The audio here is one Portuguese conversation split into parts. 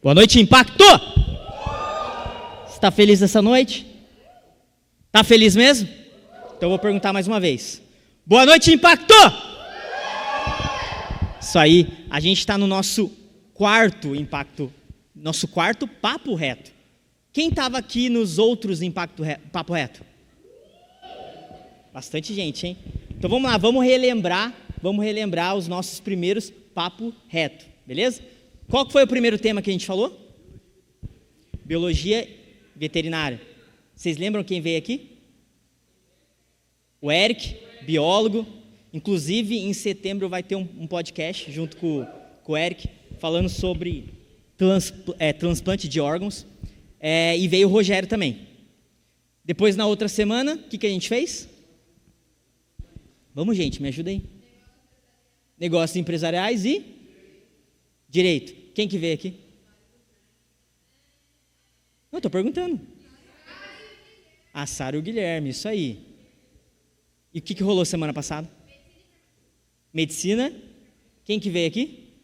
Boa noite, Impacto! Você está feliz essa noite? Está feliz mesmo? Então eu vou perguntar mais uma vez. Boa noite, Impacto! Isso aí, a gente está no nosso quarto Impacto, nosso quarto Papo Reto. Quem estava aqui nos outros Papo Reto? Bastante gente, hein? Então vamos lá, vamos relembrar os nossos primeiros Papo Reto, beleza? Qual foi o primeiro tema que a gente falou? Biologia veterinária. Vocês lembram quem veio aqui? O Eric, biólogo. Inclusive, em setembro vai ter um podcast junto com o Eric, falando sobre transplante de órgãos. E veio o Rogério também. Depois, na outra semana, o que a gente fez? Vamos, gente, me ajuda aí. Negócios empresariais e direito. Quem que veio aqui? Não, estou perguntando. A Sara e o Guilherme, isso aí. E o que rolou semana passada? Medicina. Quem que veio aqui?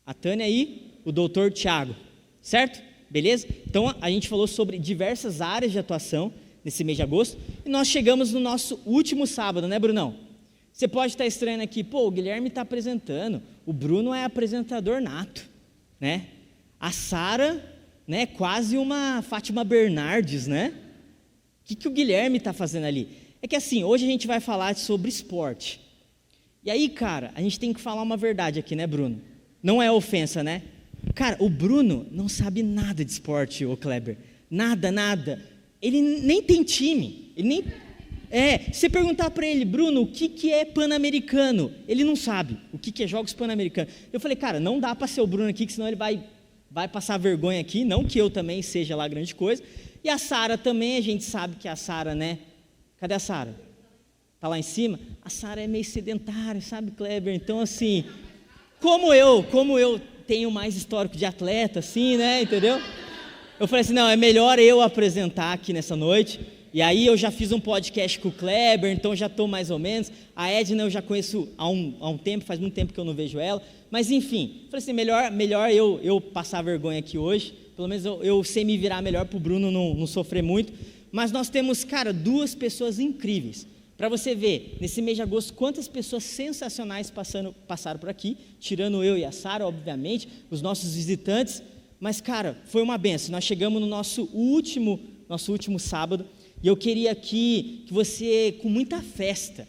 A Tânia e o doutor Tiago. Certo? Beleza? Então, a gente falou sobre diversas áreas de atuação nesse mês de agosto. E nós chegamos no nosso último sábado, né, Brunão? Você pode estar estranhando aqui, o Guilherme está apresentando, o Bruno é apresentador nato, né? A Sara, né, quase uma Fátima Bernardes, né? O que o Guilherme está fazendo ali? É que assim, hoje a gente vai falar sobre esporte. E aí, cara, a gente tem que falar uma verdade aqui, né, Bruno? Não é ofensa, né? Cara, o Bruno não sabe nada de esporte, ô Kleber. Nada. Ele nem tem time, ele nem... se você perguntar para ele, Bruno, o que é Pan-Americano? Ele não sabe o que é Jogos Pan-Americanos. Eu falei, cara, não dá para ser o Bruno aqui, que senão ele vai passar vergonha aqui, não que eu também seja lá grande coisa. E a Sara também, a gente sabe que a Sara, né? Cadê a Sara? Tá lá em cima? A Sara é meio sedentária, sabe, Kleber? Então, assim, como eu tenho mais histórico de atleta, assim, né, entendeu? Eu falei assim, não, é melhor eu apresentar aqui nessa noite. E aí eu já fiz um podcast com o Kleber, então já estou mais ou menos. A Edna eu já conheço há um tempo, faz muito tempo que eu não vejo ela. Mas enfim, falei assim, melhor eu passar vergonha aqui hoje. Pelo menos eu sei me virar melhor para o Bruno não sofrer muito. Mas nós temos, cara, duas pessoas incríveis. Para você ver, nesse mês de agosto, quantas pessoas sensacionais passaram por aqui. Tirando eu e a Sara, obviamente, os nossos visitantes. Mas, cara, foi uma benção. Nós chegamos no nosso último sábado. E eu queria aqui que você, com muita festa,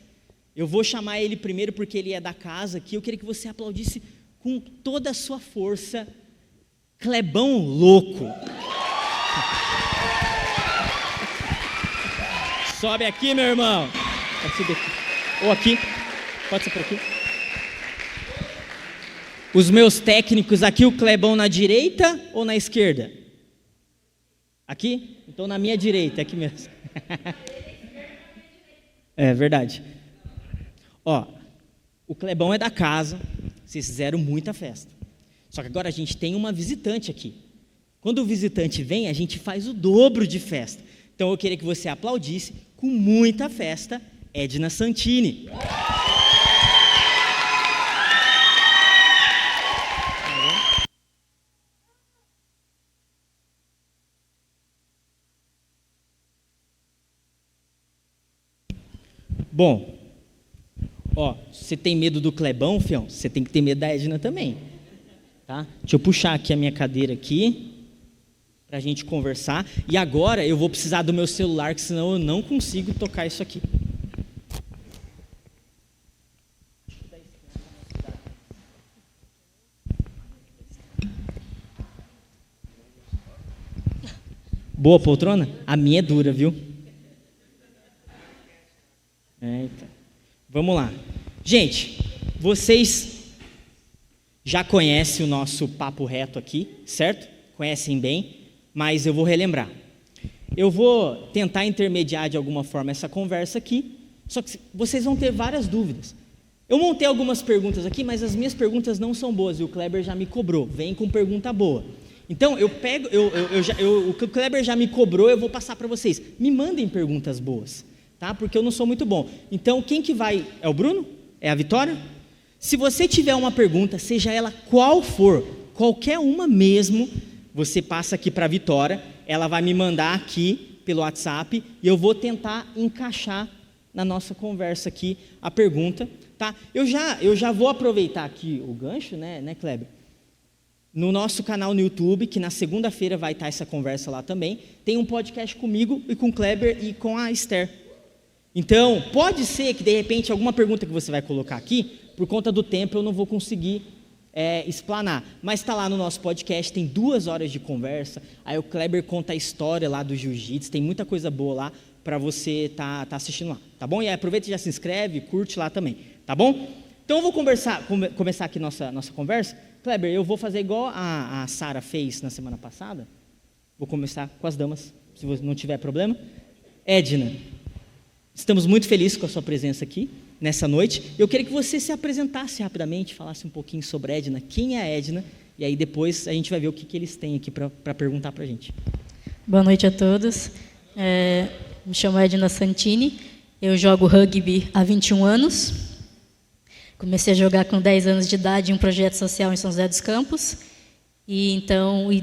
eu vou chamar ele primeiro porque ele é da casa aqui, eu queria que você aplaudisse com toda a sua força, Clebão Louco. Sobe aqui, meu irmão. Pode subir aqui. Ou aqui, pode ser por aqui. Os meus técnicos aqui, o Clebão na direita ou na esquerda? Aqui? Então na minha direita, aqui mesmo. É verdade. Ó, o Clebão é da casa, vocês fizeram muita festa. Só que agora a gente tem uma visitante aqui. Quando o visitante vem, a gente faz o dobro de festa. Então eu queria que você aplaudisse com muita festa, Edna Santini. Bom, se você tem medo do Clebão, fião, você tem que ter medo da Edna também, tá? Deixa eu puxar aqui a minha cadeira aqui, pra gente conversar, e agora eu vou precisar do meu celular, que senão eu não consigo tocar isso aqui. Boa poltrona? A minha é dura, viu? Então. Vamos lá. Gente, vocês já conhecem o nosso papo reto aqui, certo? Conhecem bem, mas eu vou relembrar. Eu vou tentar intermediar de alguma forma essa conversa aqui, só que vocês vão ter várias dúvidas. Eu montei algumas perguntas aqui, mas as minhas perguntas não são boas e o Kleber já me cobrou. Vem com pergunta boa. Então, o que o Kleber já me cobrou, eu vou passar para vocês. Me mandem perguntas boas. Tá? Porque eu não sou muito bom. Então, quem que vai? É o Bruno? É a Vitória? Se você tiver uma pergunta, seja ela qual for, qualquer uma mesmo, você passa aqui para a Vitória, ela vai me mandar aqui pelo WhatsApp e eu vou tentar encaixar na nossa conversa aqui a pergunta, tá? Eu já vou aproveitar aqui o gancho, né, Kleber? No nosso canal no YouTube, que na segunda-feira vai estar essa conversa lá também, tem um podcast comigo e com o Kleber e com a Esther. Então, pode ser que de repente alguma pergunta que você vai colocar aqui, por conta do tempo eu não vou conseguir explanar, mas está lá no nosso podcast, tem 2 horas de conversa, aí o Kleber conta a história lá do jiu-jitsu, tem muita coisa boa lá para você tá assistindo lá, tá bom? E aí aproveita e já se inscreve, curte lá também, tá bom? Então eu vou começar aqui nossa conversa. Kleber, eu vou fazer igual a Sara fez na semana passada, vou começar com as damas, se você não tiver problema. Edna, estamos muito felizes com a sua presença aqui nessa noite. Eu queria que você se apresentasse rapidamente, falasse um pouquinho sobre a Edna, quem é a Edna, e aí depois a gente vai ver o que eles têm aqui para perguntar para a gente. Boa noite a todos. Me chamo Edna Santini, eu jogo rugby há 21 anos. Comecei a jogar com 10 anos de idade em um projeto social em São José dos Campos. E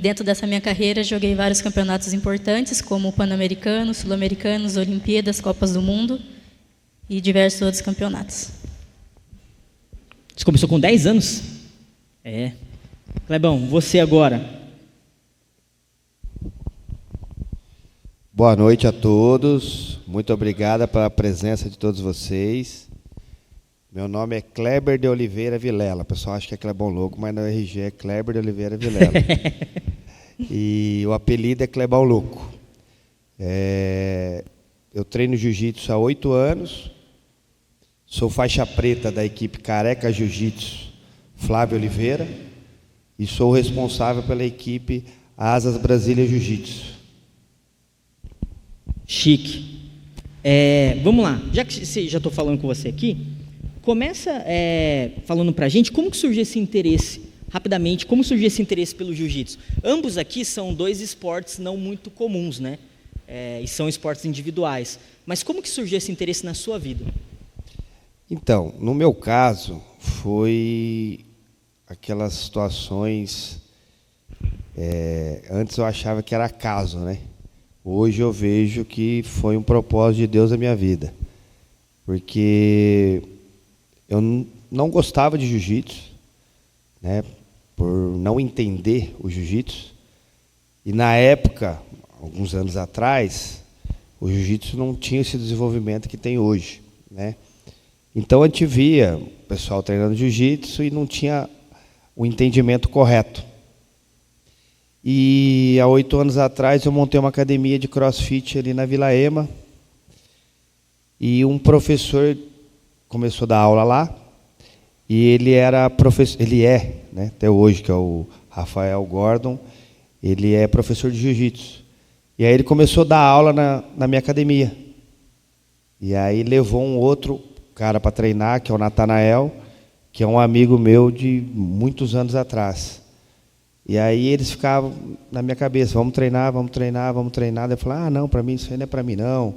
dentro dessa minha carreira, joguei vários campeonatos importantes, como o Pan-Americano, Sul-Americanos, Olimpíadas, Copas do Mundo e diversos outros campeonatos. Você começou com 10 anos? Clebão, você agora. Boa noite a todos. Muito obrigado pela presença de todos vocês. Meu nome é Kleber de Oliveira Vilela. O pessoal acha que é Clebão Louco, mas no RG é Kleber de Oliveira Vilela. E o apelido é Clebão Louco. Eu treino jiu-jitsu há 8 anos. Sou faixa preta da equipe Careca Jiu-Jitsu Flávio Oliveira. E sou responsável pela equipe Asas Brasília Jiu-Jitsu. Chique. Vamos lá. Já que já estou falando com você aqui, começa falando para a gente como que surgiu esse interesse, rapidamente, como surgiu esse interesse pelo jiu-jitsu. Ambos aqui são 2 esportes não muito comuns, né? E são esportes individuais. Mas como que surgiu esse interesse na sua vida? Então, no meu caso, foi aquelas situações... antes eu achava que era acaso, né? Hoje eu vejo que foi um propósito de Deus na minha vida. Porque eu não gostava de jiu-jitsu, né, por não entender o jiu-jitsu. E na época, alguns anos atrás, o jiu-jitsu não tinha esse desenvolvimento que tem hoje, né? Então a gente via o pessoal treinando jiu-jitsu e não tinha o entendimento correto. E há 8 anos atrás eu montei uma academia de CrossFit ali na Vila Ema. E um professor começou a dar aula lá. E ele era professor, né, até hoje, que é o Rafael Gordon, ele é professor de jiu-jitsu. E aí ele começou a dar aula na minha academia. E aí levou um outro cara para treinar, que é o Natanael, que é um amigo meu de muitos anos atrás. E aí eles ficavam na minha cabeça, vamos treinar, vamos treinar, vamos treinar. Eu falei, não, para mim isso aí não é para mim não.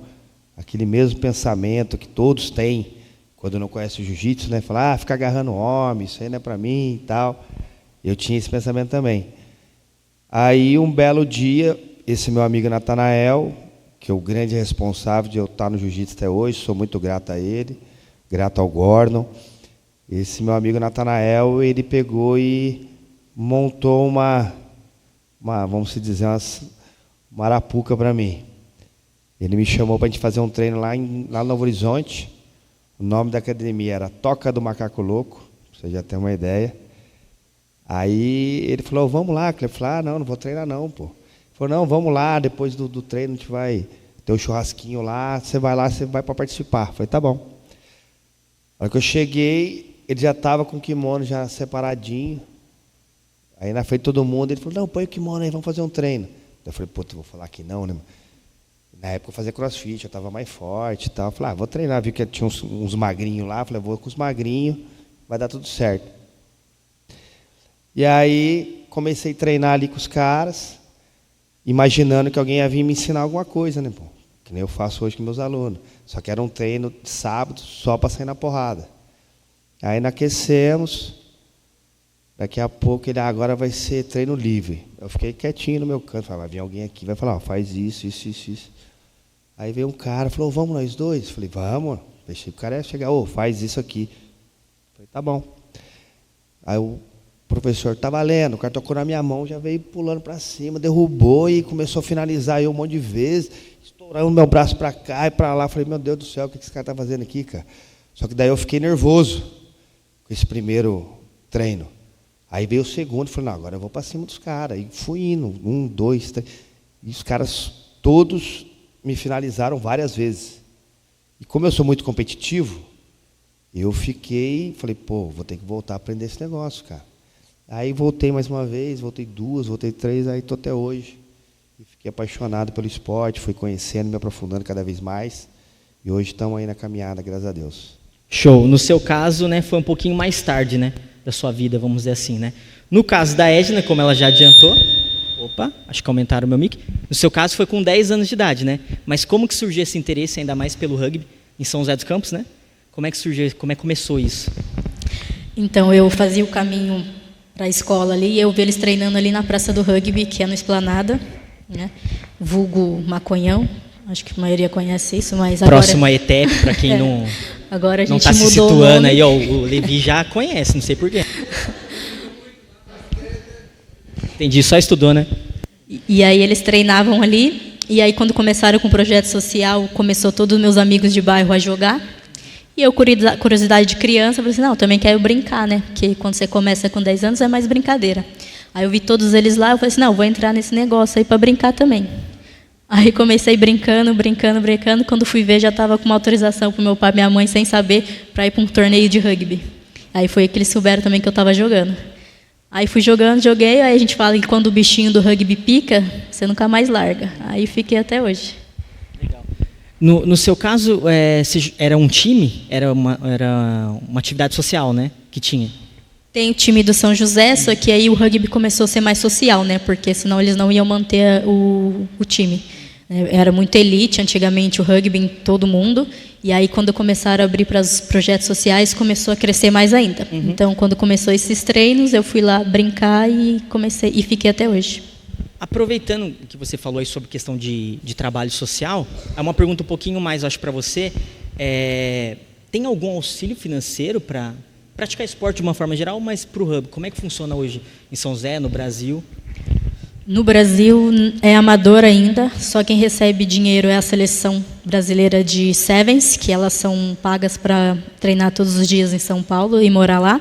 Aquele mesmo pensamento que todos têm quando não conhecem o jiu-jitsu, né? Falar, ficar agarrando homem, isso aí não é para mim e tal. Eu tinha esse pensamento também. Aí um belo dia, esse meu amigo Natanael, que é o grande responsável de eu estar no jiu-jitsu até hoje, sou muito grato a ele, grato ao Gordon. Esse meu amigo Natanael, ele pegou e montou uma vamos dizer, uma arapuca para mim. Ele me chamou para a gente fazer um treino lá no Novo Horizonte. O nome da academia era Toca do Macaco Louco, pra você já ter uma ideia. Aí ele falou, vamos lá. Eu falei, não vou treinar não, pô. Ele falou, não, vamos lá, depois do treino a gente vai ter um churrasquinho lá, você vai lá, você vai para participar. Eu falei, tá bom. Na hora que eu cheguei, ele já estava com o kimono já separadinho. Aí na frente de todo mundo, ele falou, não, põe o kimono aí, vamos fazer um treino. Eu falei, puta, vou falar que não, né? Na época eu fazia crossfit, eu estava mais forte e tal. Eu falei, vou treinar, vi que tinha uns magrinhos lá. Eu falei, vou com os magrinhos, vai dar tudo certo. E aí comecei a treinar ali com os caras, imaginando que alguém ia vir me ensinar alguma coisa, né? Pô? Que nem eu faço hoje com meus alunos. Só que era um treino de sábado só para sair na porrada. Aí aquecemos. Daqui a pouco ele, agora vai ser treino livre. Eu fiquei quietinho no meu canto, falei, vai vir alguém aqui, vai falar, ó, faz isso, isso, isso, isso. Aí veio um cara, falou, vamos nós dois? Eu falei, vamos. Deixei o cara chegar, faz isso aqui. Eu falei, tá bom. Aí o professor, tá valendo, o cara tocou na minha mão, já veio pulando para cima, derrubou e começou a finalizar eu um monte de vezes, estourando o meu braço para cá e para lá. Eu falei, meu Deus do céu, o que esse cara tá fazendo aqui, cara? Só que daí eu fiquei nervoso com esse primeiro treino. Aí veio o segundo, falei, não, agora eu vou para cima dos caras. E fui indo, 1, 2, 3. E os caras todos me finalizaram várias vezes. E como eu sou muito competitivo, eu falei, vou ter que voltar a aprender esse negócio, cara. Aí voltei mais uma vez, voltei 2, voltei 3, aí estou até hoje. E fiquei apaixonado pelo esporte, fui conhecendo, me aprofundando cada vez mais. E hoje estamos aí na caminhada, graças a Deus. Show. No seu caso, né, foi um pouquinho mais tarde, né, da sua vida, vamos dizer assim, né? No caso da Edna, como ela já adiantou, acho que aumentaram o meu mic. No seu caso, foi com 10 anos de idade, né? Mas como que surgiu esse interesse, ainda mais pelo rugby, em São José dos Campos, né? Como é que surgiu, como é que começou isso? Então, eu fazia o caminho para a escola ali, e eu vi eles treinando ali na Praça do Rugby, que é no Esplanada, né? Vulgo Maconhão, acho que a maioria conhece isso, mas agora... Próximo a ETEP, para quem não... Agora a gente não está se situando aí, ó, o Levi já conhece, não sei porquê. Entendi, só estudou, né? E aí eles treinavam ali, e aí quando começaram com o projeto social, começou todos os meus amigos de bairro a jogar, e eu, curiosidade de criança, falei assim, não, eu também quero brincar, né? Porque quando você começa com 10 anos é mais brincadeira. Aí eu vi todos eles lá, eu falei assim, não, vou entrar nesse negócio aí para brincar também. Aí comecei brincando, quando fui ver já estava com uma autorização para o meu pai e minha mãe, sem saber, para ir para um torneio de rugby. Aí foi que eles souberam também que eu estava jogando. Aí fui jogando, joguei, aí a gente fala que quando o bichinho do rugby pica, você nunca mais larga. Aí fiquei até hoje. Legal. No seu caso, era um time? Era uma atividade social, né, que tinha? Tem o time do São José, só que aí o rugby começou a ser mais social, né? Porque senão eles não iam manter o time. Era muito elite antigamente o rugby em todo mundo, e aí quando começaram a abrir para os projetos sociais, começou a crescer mais ainda. Uhum. Então, quando começou esses treinos, eu fui lá brincar e comecei e fiquei até hoje. Aproveitando que você falou aí sobre questão de trabalho social, é uma pergunta um pouquinho mais, acho, para você. Tem algum auxílio financeiro para praticar esporte de uma forma geral, mas para o rugby? Como é que funciona hoje em São José, no Brasil? No Brasil é amador ainda, só quem recebe dinheiro é a seleção brasileira de Sevens, que elas são pagas para treinar todos os dias em São Paulo e morar lá.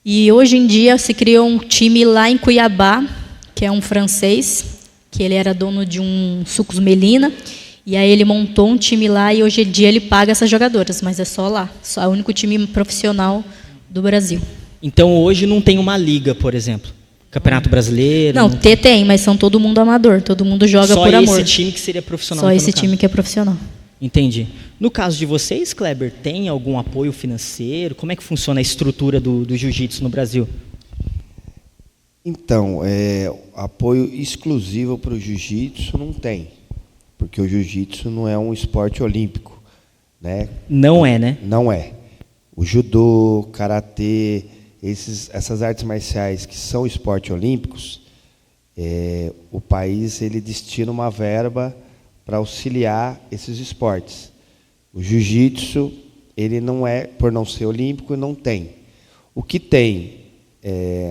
E hoje em dia se criou um time lá em Cuiabá, que é um francês, que ele era dono de um Sucos Melina, e aí ele montou um time lá e hoje em dia ele paga essas jogadoras, mas é só lá, só é o único time profissional do Brasil. Então hoje não tem uma liga, por exemplo? Campeonato Brasileiro? Não, tem, mas são todo mundo amador, todo mundo joga por amor. Só esse time que seria profissional? Só esse time que é profissional. Entendi. No caso de vocês, Kleber, tem algum apoio financeiro? Como é que funciona a estrutura do jiu-jitsu no Brasil? Então, apoio exclusivo para o jiu-jitsu não tem, porque o jiu-jitsu não é um esporte olímpico, né? Não é, né? Não é. O judô, karatê, essas artes marciais que são esportes olímpicos, o país ele destina uma verba para auxiliar esses esportes. O jiu-jitsu, ele não é, por não ser olímpico, não tem. O que tem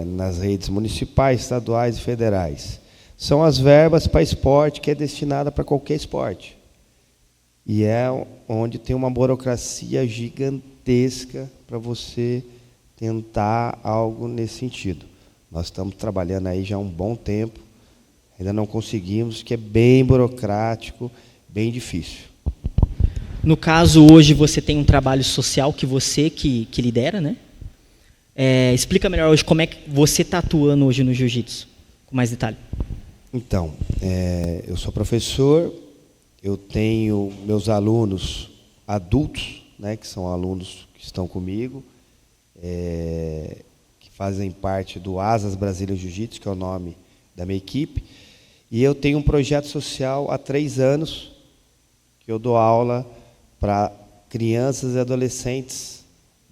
nas redes municipais, estaduais e federais são as verbas para esporte, que é destinada para qualquer esporte. E é onde tem uma burocracia gigantesca para você tentar algo nesse sentido. Nós estamos trabalhando aí já há um bom tempo, ainda não conseguimos, que é bem burocrático, bem difícil. No caso, hoje você tem um trabalho social que você que lidera, né? Explica melhor hoje como é que você está atuando hoje no jiu-jitsu, com mais detalhe. Então, eu sou professor, eu tenho meus alunos adultos, né, que são alunos que estão comigo, que fazem parte do Asas Brasília Jiu-Jitsu, que é o nome da minha equipe, e eu tenho um projeto social há 3 anos, que eu dou aula para crianças e adolescentes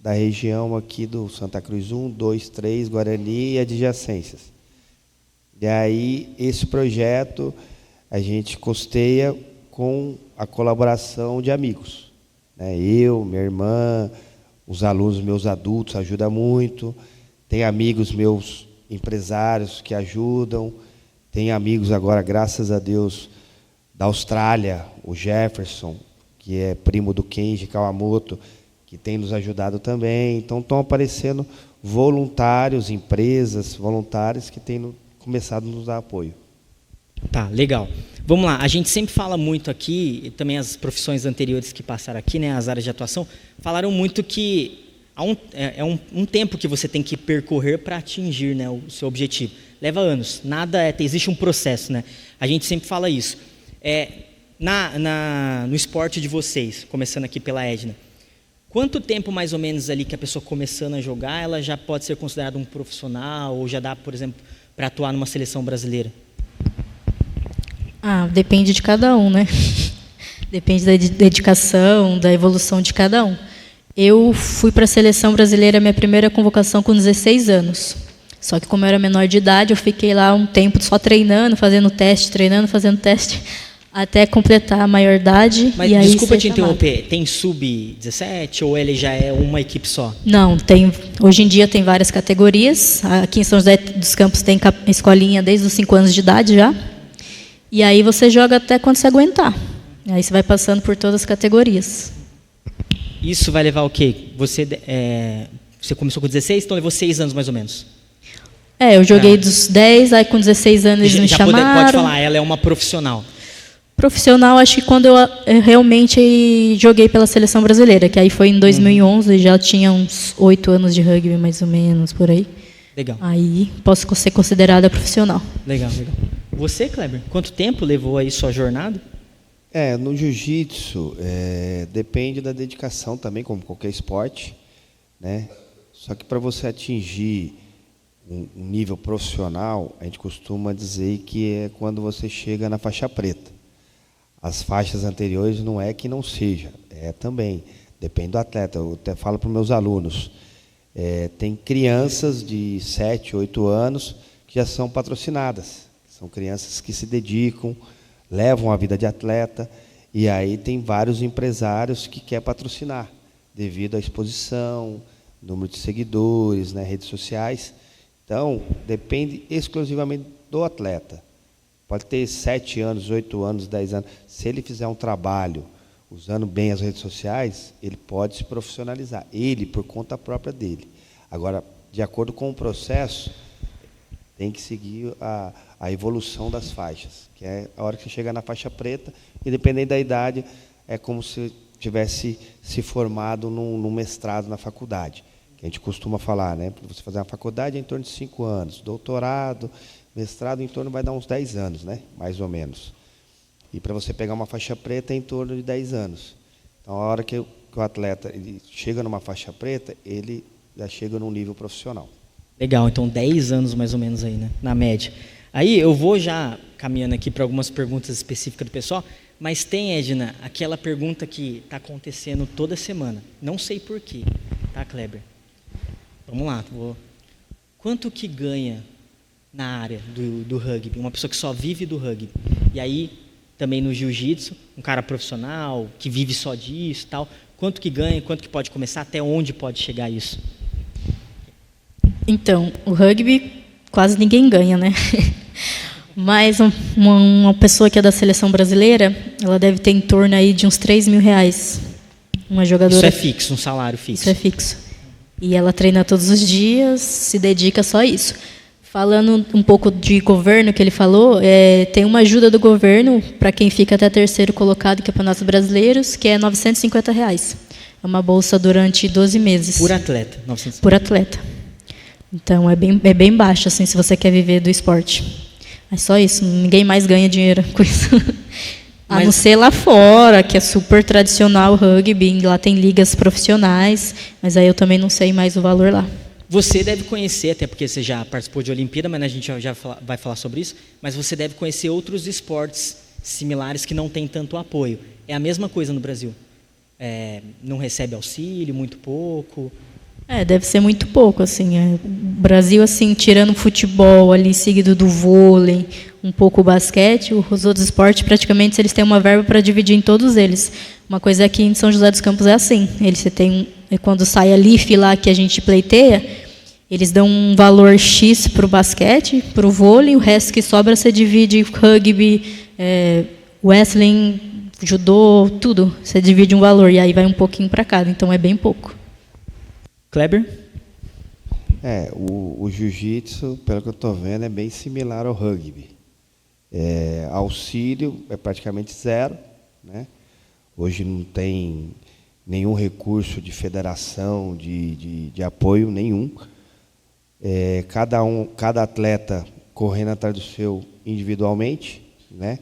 da região aqui do Santa Cruz 1, 2, 3, Guarani e adjacências. E aí, esse projeto a gente custeia com a colaboração de amigos, né? Eu, minha irmã, os alunos meus adultos ajudam muito, tem amigos meus empresários que ajudam, tem amigos agora, graças a Deus, da Austrália, o Jefferson, que é primo do Kenji Kawamoto, que tem nos ajudado também. Então, estão aparecendo voluntários, empresas, voluntários que têm começado a nos dar apoio. Tá, legal. Vamos lá, a gente sempre fala muito aqui, e também as profissões anteriores que passaram aqui, né, as áreas de atuação, falaram muito que há um tempo que você tem que percorrer para atingir, né, o seu objetivo. Leva anos, existe um processo, né? A gente sempre fala isso. No esporte de vocês, começando aqui pela Edna, quanto tempo mais ou menos ali que a pessoa começando a jogar, ela já pode ser considerada um profissional ou já dá, por exemplo, para atuar numa seleção brasileira? Depende de cada um, né? Depende da dedicação, da evolução de cada um. Eu fui para a seleção brasileira, minha primeira convocação com 16 anos. Só que como eu era menor de idade, eu fiquei lá um tempo só treinando, fazendo teste, até completar a maioridade. Mas e aí desculpa te chamado. interromper, tem sub-17 ou ele já é uma equipe só? Não, hoje em dia tem várias categorias. Aqui em São José dos Campos tem escolinha desde os 5 anos de idade já. E aí você joga até quando você aguentar. Aí você vai passando por todas as categorias. Isso vai levar o quê? Você começou com 16, então levou 6 anos mais ou menos. Eu joguei dos 10, aí com 16 anos eles me chamaram. Pode falar, ela é uma profissional. Profissional, acho que quando eu realmente joguei pela seleção brasileira, que aí foi em 2011, já tinha uns 8 anos de rugby, mais ou menos, por aí. Legal. Aí posso ser considerada profissional. Legal. Você, Kleber, quanto tempo levou aí sua jornada? No jiu-jitsu, depende da dedicação também, como qualquer esporte, né? Só que para você atingir um nível profissional, a gente costuma dizer que é quando você chega na faixa preta. As faixas anteriores não é que não seja, também, depende do atleta. Eu até falo para os meus alunos, tem crianças de 7, 8 anos que já são patrocinadas, são crianças que se dedicam, levam a vida de atleta, e aí tem vários empresários que querem patrocinar, devido à exposição, número de seguidores, né, redes sociais. Então, depende exclusivamente do atleta. Pode ter 7 anos, 8 anos, 10 anos. Se ele fizer um trabalho usando bem as redes sociais, ele pode se profissionalizar. Ele, por conta própria dele. Agora, de acordo com o processo, tem que seguir a evolução das faixas. Que é a hora que você chega na faixa preta, independente da idade, é como se tivesse se formado num mestrado na faculdade. Que a gente costuma falar, né? Para você fazer uma faculdade é em torno de 5 anos. Doutorado, mestrado em torno vai dar uns 10 anos, né? Mais ou menos. E para você pegar uma faixa preta é em torno de 10 anos. Então, a hora que o atleta ele chega numa faixa preta, ele já chega num nível profissional. Legal, então 10 anos mais ou menos aí, né? Na média. Aí eu vou já caminhando aqui para algumas perguntas específicas do pessoal, mas tem, Edna, aquela pergunta que está acontecendo toda semana. Não sei porquê, tá, Kleber? Vamos lá. Quanto que ganha na área do rugby? Uma pessoa que só vive do rugby. E aí, também no jiu-jitsu, um cara profissional, que vive só disso e tal. Quanto que ganha, quanto que pode começar, até onde pode chegar isso? Então, o rugby quase ninguém ganha, né? Mas uma pessoa que é da seleção brasileira, ela deve ter em torno aí de uns R$3.000. Uma jogadora. Isso é fixo, um salário fixo. Isso é fixo. E ela treina todos os dias, se dedica só a isso. Falando um pouco de governo que ele falou, tem uma ajuda do governo para quem fica até terceiro colocado em campeonatos brasileiros, que é R$950. É uma bolsa durante 12 meses. Por atleta, 950. Por atleta. Então, é bem baixo, assim, se você quer viver do esporte. É só isso, ninguém mais ganha dinheiro com isso. A não ser lá fora, que é super tradicional o rugby, lá tem ligas profissionais, mas aí eu também não sei mais o valor lá. Você deve conhecer, até porque você já participou de Olimpíada, mas a gente já vai falar sobre isso, mas você deve conhecer outros esportes similares que não têm tanto apoio. É a mesma coisa no Brasil. Não recebe auxílio, muito pouco. Deve ser muito pouco, assim. O Brasil, assim, tirando o futebol ali, seguido do vôlei, um pouco o basquete, os outros esportes, praticamente, eles têm uma verba para dividir em todos eles. Uma coisa aqui em São José dos Campos é assim, você tem, quando sai a LIF lá, que a gente pleiteia, eles dão um valor X para o basquete, para o vôlei, o resto que sobra você divide rugby, wrestling, judô, tudo. Você divide um valor, e aí vai um pouquinho para cada, então é bem pouco. Kleber? O jiu-jitsu, pelo que eu estou vendo, é bem similar ao rugby. Auxílio é praticamente zero, né? Hoje não tem nenhum recurso de federação, de apoio nenhum. Cada atleta correndo atrás do seu individualmente, né?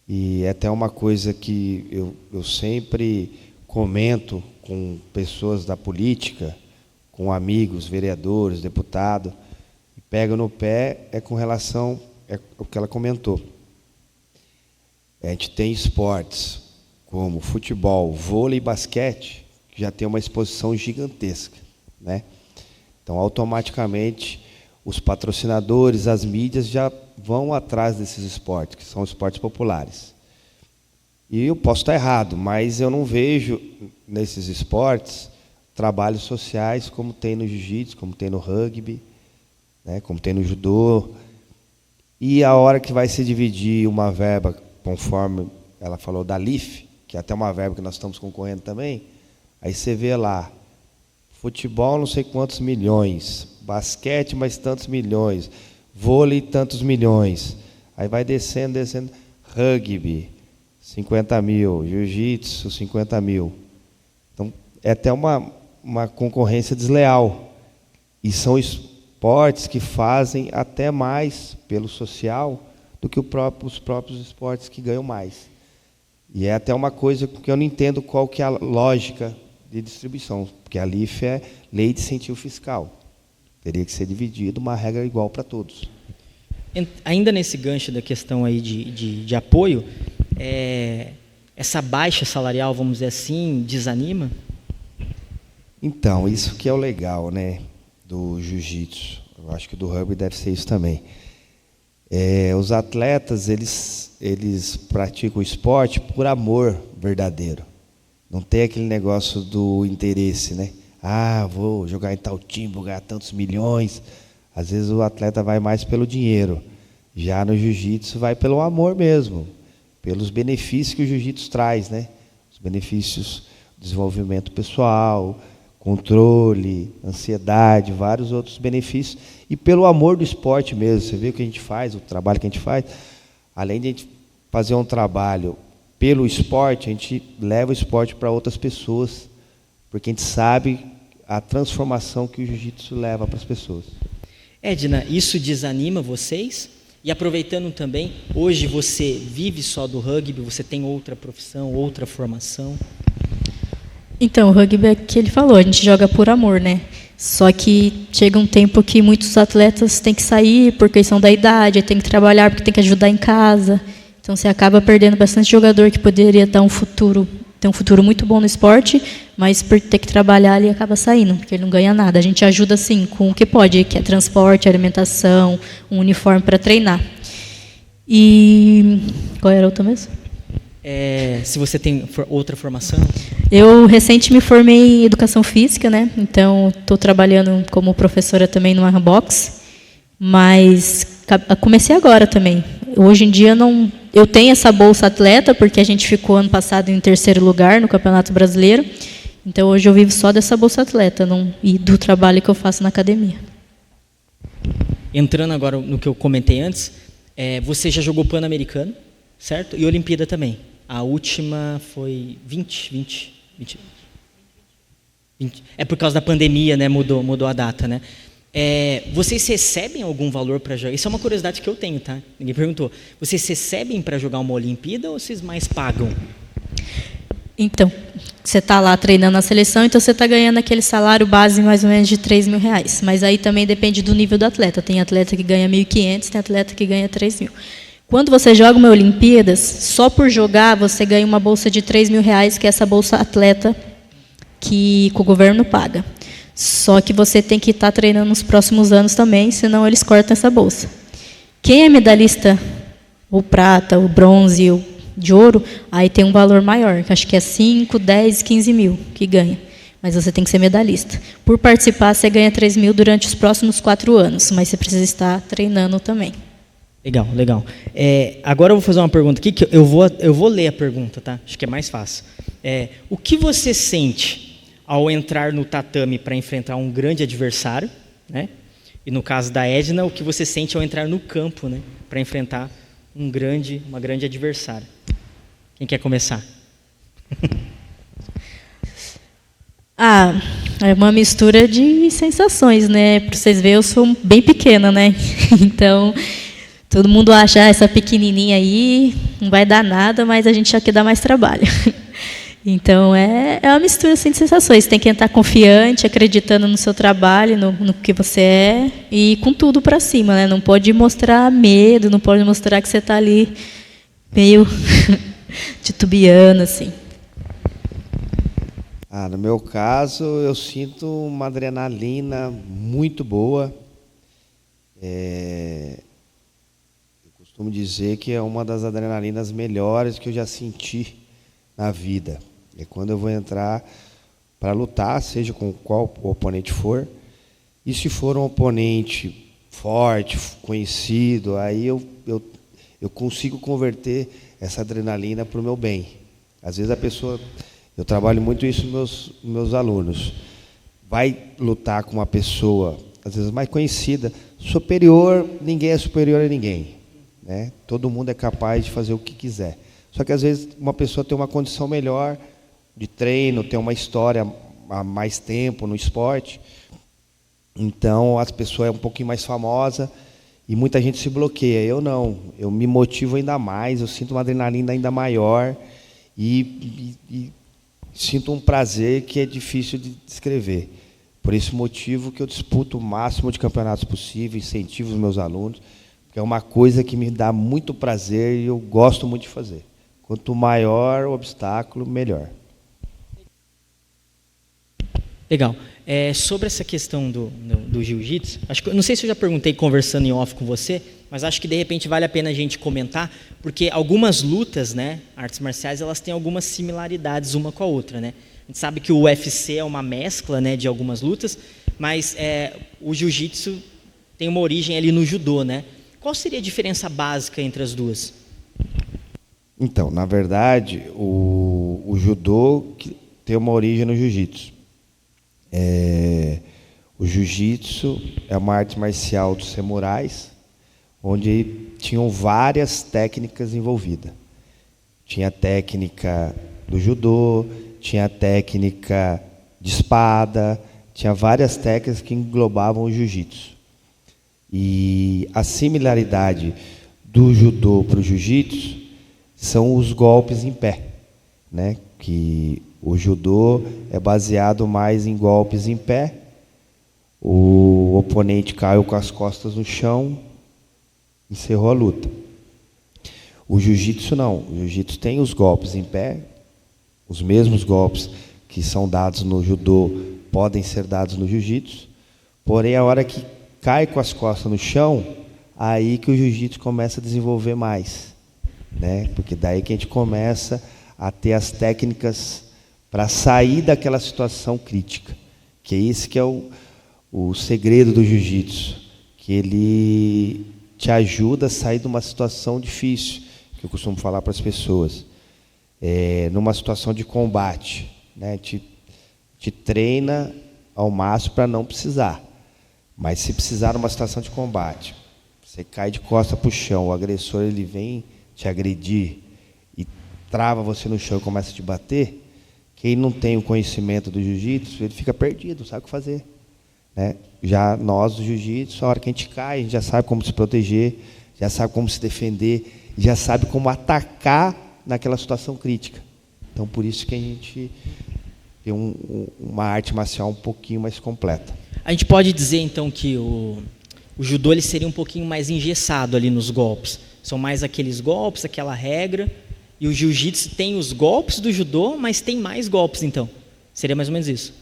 E é até uma coisa que eu sempre comento com pessoas da política, com amigos, vereadores, deputados, e pega no pé com relação ao que ela comentou. A gente tem esportes como futebol, vôlei e basquete, que já tem uma exposição gigantesca, né? Então, automaticamente, os patrocinadores, as mídias já vão atrás desses esportes, que são esportes populares. E eu posso estar errado, mas eu não vejo nesses esportes trabalhos sociais como tem no jiu-jitsu, como tem no rugby, né, como tem no judô. E a hora que vai se dividir uma verba, conforme ela falou da LIF, que é até uma verba que nós estamos concorrendo também, aí você vê lá, futebol não sei quantos milhões, basquete mais tantos milhões, vôlei tantos milhões, aí vai descendo, rugby, 50 mil, jiu-jitsu, 50 mil. Então, é até uma concorrência desleal. E são esportes que fazem até mais pelo social do que os próprios esportes que ganham mais. E é até uma coisa que eu não entendo qual que é a lógica de distribuição, porque a LIF é Lei de Incentivo Fiscal. Teria que ser dividido uma regra igual para todos. Ainda nesse gancho da questão aí de apoio, essa baixa salarial, vamos dizer assim, desanima? Então, isso que é o legal, né, do jiu-jitsu. Eu acho que do rugby deve ser isso também. Os atletas, eles praticam o esporte por amor verdadeiro. Não tem aquele negócio do interesse, né? Vou jogar em tal time, vou ganhar tantos milhões. Às vezes o atleta vai mais pelo dinheiro. Já no jiu-jitsu vai pelo amor mesmo, pelos benefícios que o jiu-jitsu traz, né? Os benefícios, desenvolvimento pessoal, controle, ansiedade, vários outros benefícios, e pelo amor do esporte mesmo. Você vê o que a gente faz, o trabalho que a gente faz, além de a gente fazer um trabalho pelo esporte, a gente leva o esporte para outras pessoas, porque a gente sabe a transformação que o jiu-jitsu leva para as pessoas. Edna, isso desanima vocês? E aproveitando também, hoje você vive só do rugby, você tem outra profissão, outra formação? Então, o rugby é o que ele falou, a gente joga por amor, né? Só que chega um tempo que muitos atletas têm que sair por questão da idade, tem que trabalhar porque tem que ajudar em casa. Então, você acaba perdendo bastante jogador que poderia ter um futuro muito bom no esporte, mas por ter que trabalhar, ele acaba saindo, porque ele não ganha nada. A gente ajuda, sim, com o que pode, que é transporte, alimentação, um uniforme para treinar. E qual era a outra mesmo? Se você tem outra formação? Eu recente me formei em Educação Física, né? Então, estou trabalhando como professora também no Armbox, mas comecei agora também. Hoje em dia, eu tenho essa bolsa atleta, porque a gente ficou ano passado em 3º lugar no Campeonato Brasileiro. Então, hoje eu vivo só dessa bolsa atleta e do trabalho que eu faço na academia. Entrando agora no que eu comentei antes, você já jogou Pan-Americano, certo? E Olimpíada também. A última foi 20. É por causa da pandemia, né? Mudou a data, né? Vocês recebem algum valor para jogar? Isso é uma curiosidade que eu tenho, tá? Ninguém perguntou. Vocês recebem para jogar uma Olimpíada ou vocês mais pagam? Então, você está lá treinando na seleção, então você está ganhando aquele salário base mais ou menos de R$3.000. Mas aí também depende do nível do atleta. Tem atleta que ganha 1.500, tem atleta que ganha 3.000. Quando você joga uma Olimpíadas, só por jogar você ganha uma bolsa de R$3.000, que é essa bolsa atleta que o governo paga. Só que você tem que estar treinando nos próximos anos também, senão eles cortam essa bolsa. Quem é medalhista, o prata, o bronze, o de ouro, aí tem um valor maior, que acho que é 5, 10, 15 mil que ganha. Mas você tem que ser medalhista. Por participar, você ganha 3 mil durante os próximos 4 anos, mas você precisa estar treinando também. Legal, legal. Agora eu vou fazer uma pergunta aqui, que eu vou ler a pergunta, tá? Acho que é mais fácil. O que você sente ao entrar no tatame para enfrentar um grande adversário, né? E no caso da Edna, o que você sente ao entrar no campo, né? Para enfrentar uma grande adversária? Quem quer começar? É uma mistura de sensações, né? Para vocês verem, eu sou bem pequena, né? Então, todo mundo acha essa pequenininha aí não vai dar nada, mas a gente já quer dar mais trabalho. Então, é uma mistura assim, de sensações. Tem que entrar confiante, acreditando no seu trabalho, no que você é, e com tudo para cima, né? Não pode mostrar medo, não pode mostrar que você está ali meio titubeando, assim. No meu caso, eu sinto uma adrenalina muito boa. Eu costumo dizer que é uma das adrenalinas melhores que eu já senti na vida. É quando eu vou entrar para lutar, seja com qual oponente for, e se for um oponente forte, conhecido, aí eu consigo converter essa adrenalina para o meu bem. Às vezes a pessoa... Eu trabalho muito isso com meus alunos. Vai lutar com uma pessoa, às vezes mais conhecida, superior, ninguém é superior a ninguém, né? Todo mundo é capaz de fazer o que quiser. Só que às vezes uma pessoa tem uma condição melhor de treino, tem uma história há mais tempo no esporte, então a pessoa é um pouquinho mais famosa e muita gente se bloqueia. Eu não, eu me motivo ainda mais, eu sinto uma adrenalina ainda maior e sinto um prazer que é difícil de descrever. Por esse motivo que eu disputo o máximo de campeonatos possível, incentivo os meus alunos, porque é uma coisa que me dá muito prazer e eu gosto muito de fazer. Quanto maior o obstáculo, melhor. Legal. Sobre essa questão do jiu-jitsu, não sei se eu já perguntei conversando em off com você, mas acho que de repente vale a pena a gente comentar, porque algumas lutas, né, artes marciais, elas têm algumas similaridades uma com a outra, né? A gente sabe que o UFC é uma mescla, né, de algumas lutas, mas o jiu-jitsu tem uma origem ali no judô, né? Qual seria a diferença básica entre as duas? Então, na verdade, o judô tem uma origem no jiu-jitsu. O jiu-jitsu é uma arte marcial dos samurais, onde tinham várias técnicas envolvidas. Tinha a técnica do judô, tinha a técnica de espada, tinha várias técnicas que englobavam o jiu-jitsu. E a similaridade do judô para o jiu-jitsu são os golpes em pé, né? Que o judô é baseado mais em golpes em pé. O oponente caiu com as costas no chão, encerrou a luta. O jiu-jitsu não. O jiu-jitsu tem os golpes em pé, os mesmos golpes que são dados no judô podem ser dados no jiu-jitsu, porém a hora que cai com as costas no chão, aí que o jiu-jitsu começa a desenvolver mais, né? Porque daí que a gente começa a ter as técnicas para sair daquela situação crítica, que é esse que é o segredo do jiu-jitsu, que ele te ajuda a sair de uma situação difícil, que eu costumo falar para as pessoas, numa situação de combate, né? Te treina ao máximo para não precisar, mas se precisar numa situação de combate, você cai de costa para o chão, o agressor ele vem te agredir e trava você no chão e começa a te bater, quem não tem o conhecimento do jiu-jitsu, ele fica perdido, sabe o que fazer, né? Já nós do jiu-jitsu, a hora que a gente cai, a gente já sabe como se proteger, já sabe como se defender, já sabe como atacar naquela situação crítica. Então, por isso que a gente tem uma arte marcial um pouquinho mais completa. A gente pode dizer, então, que o judô ele seria um pouquinho mais engessado ali nos golpes. São mais aqueles golpes, aquela regra. E o jiu-jitsu tem os golpes do judô, mas tem mais golpes, então. Seria mais ou menos isso.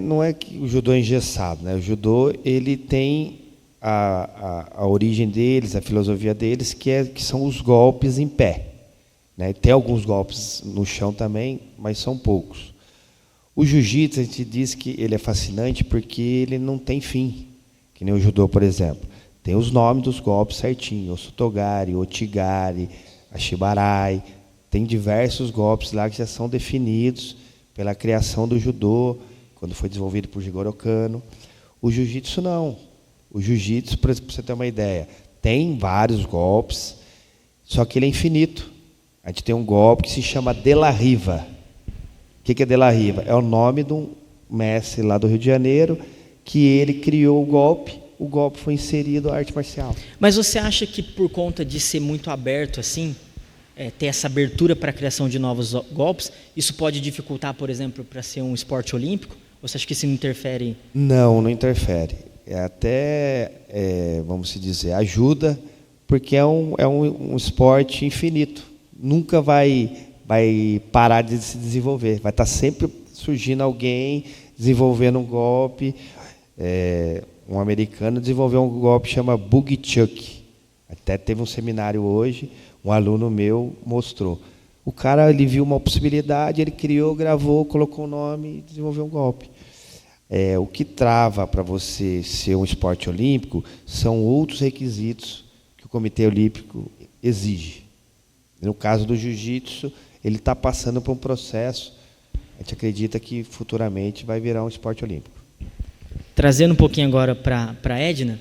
Não é que o judô é engessado, né? O judô ele tem a origem deles, a filosofia deles, que são os golpes em pé, né? Tem alguns golpes no chão também, mas são poucos. O jiu-jitsu, a gente diz que ele é fascinante porque ele não tem fim, que nem o judô, por exemplo. Tem os nomes dos golpes certinho, o Sotogari, o Otigari, a Shibarai. Tem diversos golpes lá que já são definidos pela criação do judô, quando foi desenvolvido por Jigoro Kano. O jiu-jitsu não. O jiu-jitsu, para você ter uma ideia, tem vários golpes, só que ele é infinito. A gente tem um golpe que se chama De La Riva. O que é De La Riva? É o nome de um mestre lá do Rio de Janeiro, que ele criou o golpe foi inserido à arte marcial. Mas você acha que por conta de ser muito aberto assim, ter essa abertura para a criação de novos golpes, isso pode dificultar, por exemplo, para ser um esporte olímpico? Ou você acha que isso não interfere? Não interfere. Vamos dizer, ajuda, porque é um esporte infinito. Nunca vai parar de se desenvolver. Vai estar sempre surgindo alguém desenvolvendo um golpe. Um americano desenvolveu um golpe que chama Boogie Chuck. Até teve um seminário hoje, um aluno meu mostrou. O cara ele viu uma possibilidade, ele criou, gravou, colocou o nome e desenvolveu um golpe. O que trava para você ser um esporte olímpico são outros requisitos que o Comitê Olímpico exige. No caso do jiu-jitsu, ele está passando por um processo. A gente acredita que futuramente vai virar um esporte olímpico. Trazendo um pouquinho agora para a Edna,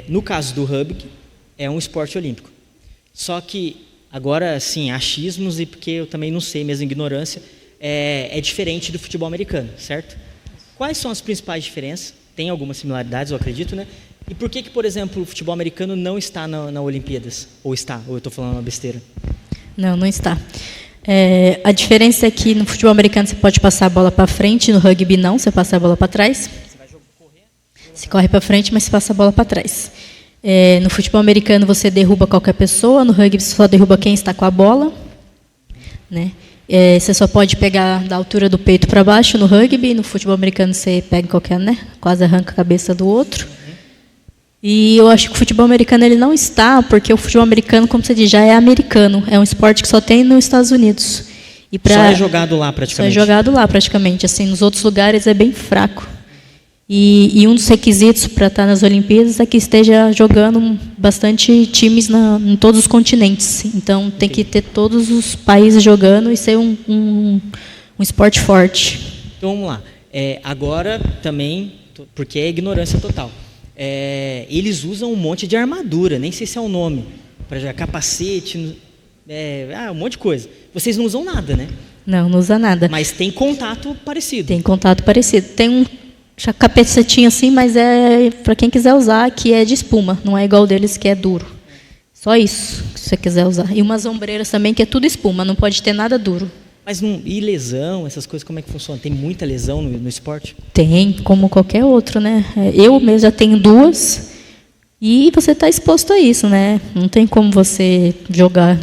no caso do rugby, é um esporte olímpico. Só que, agora, sim, achismos, e porque eu também não sei, mesmo ignorância, é diferente do futebol americano, certo? Quais são as principais diferenças? Tem algumas similaridades, eu acredito, né? E por que, por exemplo, o futebol americano não está na Olimpíadas? Ou está? Ou eu estou falando uma besteira? Não está. A diferença é que no futebol americano você pode passar a bola para frente, no rugby não, você passa a bola para trás. Você corre para frente, mas você passa a bola para trás. No futebol americano você derruba qualquer pessoa, no rugby você só derruba quem está com a bola, né? Você só pode pegar da altura do peito para baixo no rugby, no futebol americano você pega qualquer, né? Quase arranca a cabeça do outro. E eu acho que o futebol americano ele não está, porque o futebol americano, como você diz, já é americano. É um esporte que só tem nos Estados Unidos. Só é jogado lá praticamente. Só é jogado lá praticamente. Assim, nos outros lugares é bem fraco. E um dos requisitos para estar nas Olimpíadas é que esteja jogando bastante times em todos os continentes. Então, tem que ter todos os países jogando e ser um esporte forte. Então, vamos lá. Agora, também, porque é ignorância total, eles usam um monte de armadura, nem sei se é o nome, para jogar capacete, um monte de coisa. Vocês não usam nada, né? Não usa nada. Mas tem contato parecido. Tem contato parecido. Tem um capacetinho assim, mas é para quem quiser usar, que é de espuma, não é igual o deles que é duro. Só isso, se você quiser usar. E umas ombreiras também, que é tudo espuma, não pode ter nada duro. Mas e lesão, essas coisas, como é que funciona? Tem muita lesão no esporte? Tem, como qualquer outro, né? Eu mesmo já tenho 2, e você está exposto a isso, né? Não tem como você jogar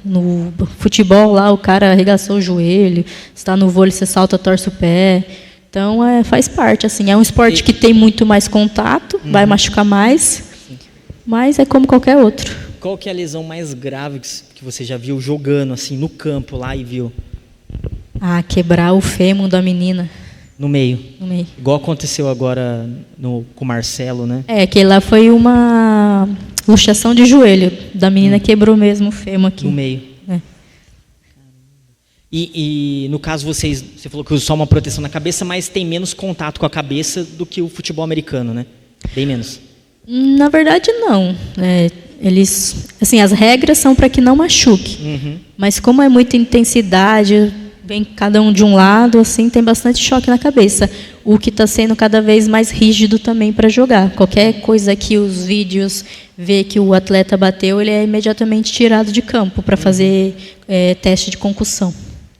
no futebol lá, o cara arregaçou o joelho, está no vôlei, você salta, torce o pé. Então, faz parte, assim, é um esporte que tem muito mais contato, vai machucar mais, mas é como qualquer outro. Qual que é a lesão mais grave que você já viu jogando, assim, no campo lá e viu? Quebrar o fêmur da menina. No meio? No meio. Igual aconteceu agora com o Marcelo, né? Que lá foi uma luxação de joelho da menina, quebrou mesmo o fêmur aqui. No meio. E no caso você falou que usa só uma proteção na cabeça, mas tem menos contato com a cabeça do que o futebol americano, né? Bem menos. Na verdade, não. Assim, as regras são para que não machuque. Mas como é muita intensidade, vem cada um de um lado, assim, tem bastante choque na cabeça. O que está sendo cada vez mais rígido também para jogar. Qualquer coisa que os vídeos vê que o atleta bateu, ele é imediatamente tirado de campo para fazer teste de concussão.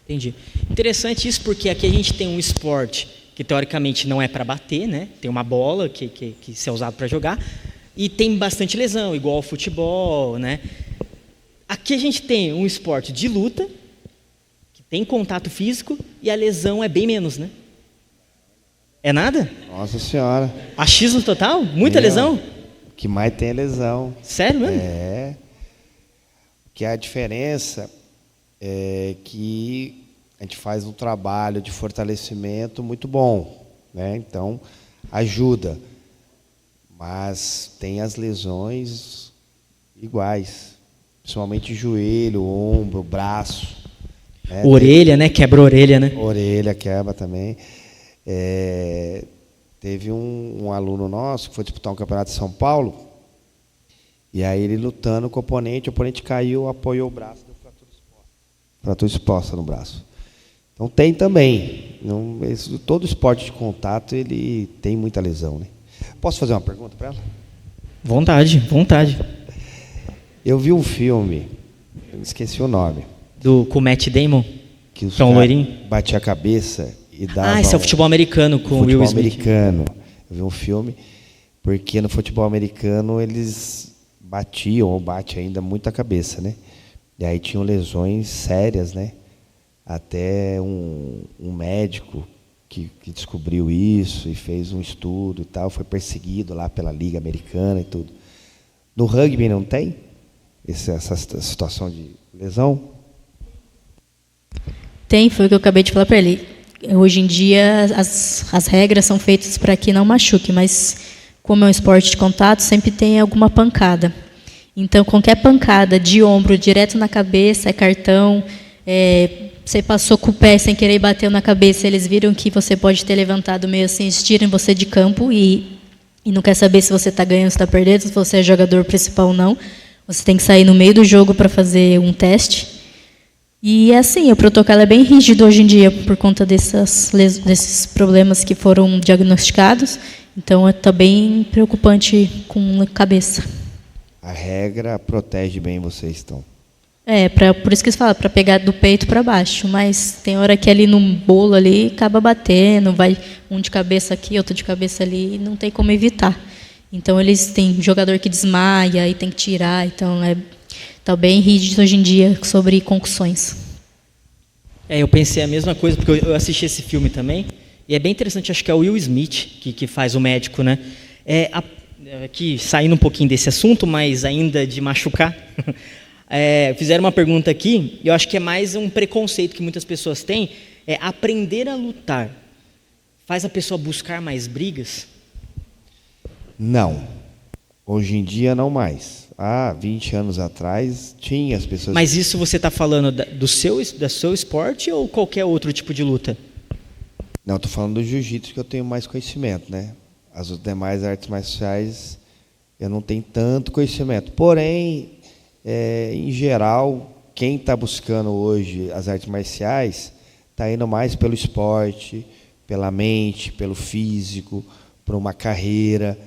Entendi. Interessante isso, porque aqui a gente tem um esporte que teoricamente não é para bater, né? Tem uma bola que é usado para jogar, e tem bastante lesão, igual ao futebol, né? Aqui a gente tem um esporte de luta, que tem contato físico, e a lesão é bem menos, né? É nada? Nossa senhora. Achismo total? Muita Meu. lesão? O que mais tem é lesão. Sério mesmo? É. Que a diferença é que a gente faz um trabalho de fortalecimento muito bom, né? Então, ajuda. Mas tem as lesões iguais, principalmente joelho, ombro, braço. Né? Orelha, né? Quebra a orelha, né? Orelha quebra também. Teve um aluno nosso que foi disputar um campeonato de São Paulo, e aí ele lutando com o oponente caiu, apoiou o braço, deu fratura exposta no braço. Então tem também. Todo esporte de contato ele tem muita lesão, né? Posso fazer uma pergunta para ela? Vontade, vontade. Eu vi um filme, eu esqueci o nome, Com o Matt Damon? que os Tom caras Loirinho? batiam a cabeça e davam... Esse é o futebol americano com o Will futebol Smith. americano. Eu vi um filme, porque no futebol americano eles batiam, ou bate ainda, muito a cabeça, né? E aí tinham lesões sérias, né? Até um médico que descobriu isso e fez um estudo e tal, foi perseguido lá pela Liga Americana e tudo. No rugby não tem essa situação de lesão? Tem, foi o que eu acabei de falar para ele. Hoje em dia, as regras são feitas para que não machuque, mas como é um esporte de contato, sempre tem alguma pancada. Então, qualquer pancada de ombro direto na cabeça é cartão. Você passou com o pé sem querer e bateu na cabeça, eles viram que você pode ter levantado meio assim, eles tiram você de campo e não quer saber se você está ganhando ou se está perdendo, se você é jogador principal ou não. Você tem que sair no meio do jogo para fazer um teste. E assim, o protocolo é bem rígido hoje em dia por conta desses problemas que foram diagnosticados. Então, está bem preocupante com a cabeça. A regra protege bem vocês, então. Por isso que eles falam, para pegar do peito para baixo. Mas tem hora que ali no bolo ali acaba batendo, vai um de cabeça aqui, outro de cabeça ali, e não tem como evitar. Então, eles têm jogador que desmaia e tem que tirar. Então, está bem rígido hoje em dia sobre concussões. Eu pensei a mesma coisa, porque eu assisti esse filme também, e é bem interessante, acho que é o Will Smith que faz o médico, né? Aqui, saindo um pouquinho desse assunto, mas ainda de machucar, fizeram uma pergunta aqui, e eu acho que é mais um preconceito que muitas pessoas têm, aprender a lutar faz a pessoa buscar mais brigas? Não. Hoje em dia, não mais. Há 20 anos atrás, tinha as pessoas... Mas isso você está falando do seu esporte ou qualquer outro tipo de luta? Não, estou falando do jiu-jitsu, que eu tenho mais conhecimento, né? As demais artes marciais, eu não tenho tanto conhecimento. Porém, em geral, quem está buscando hoje as artes marciais está indo mais pelo esporte, pela mente, pelo físico, por uma carreira,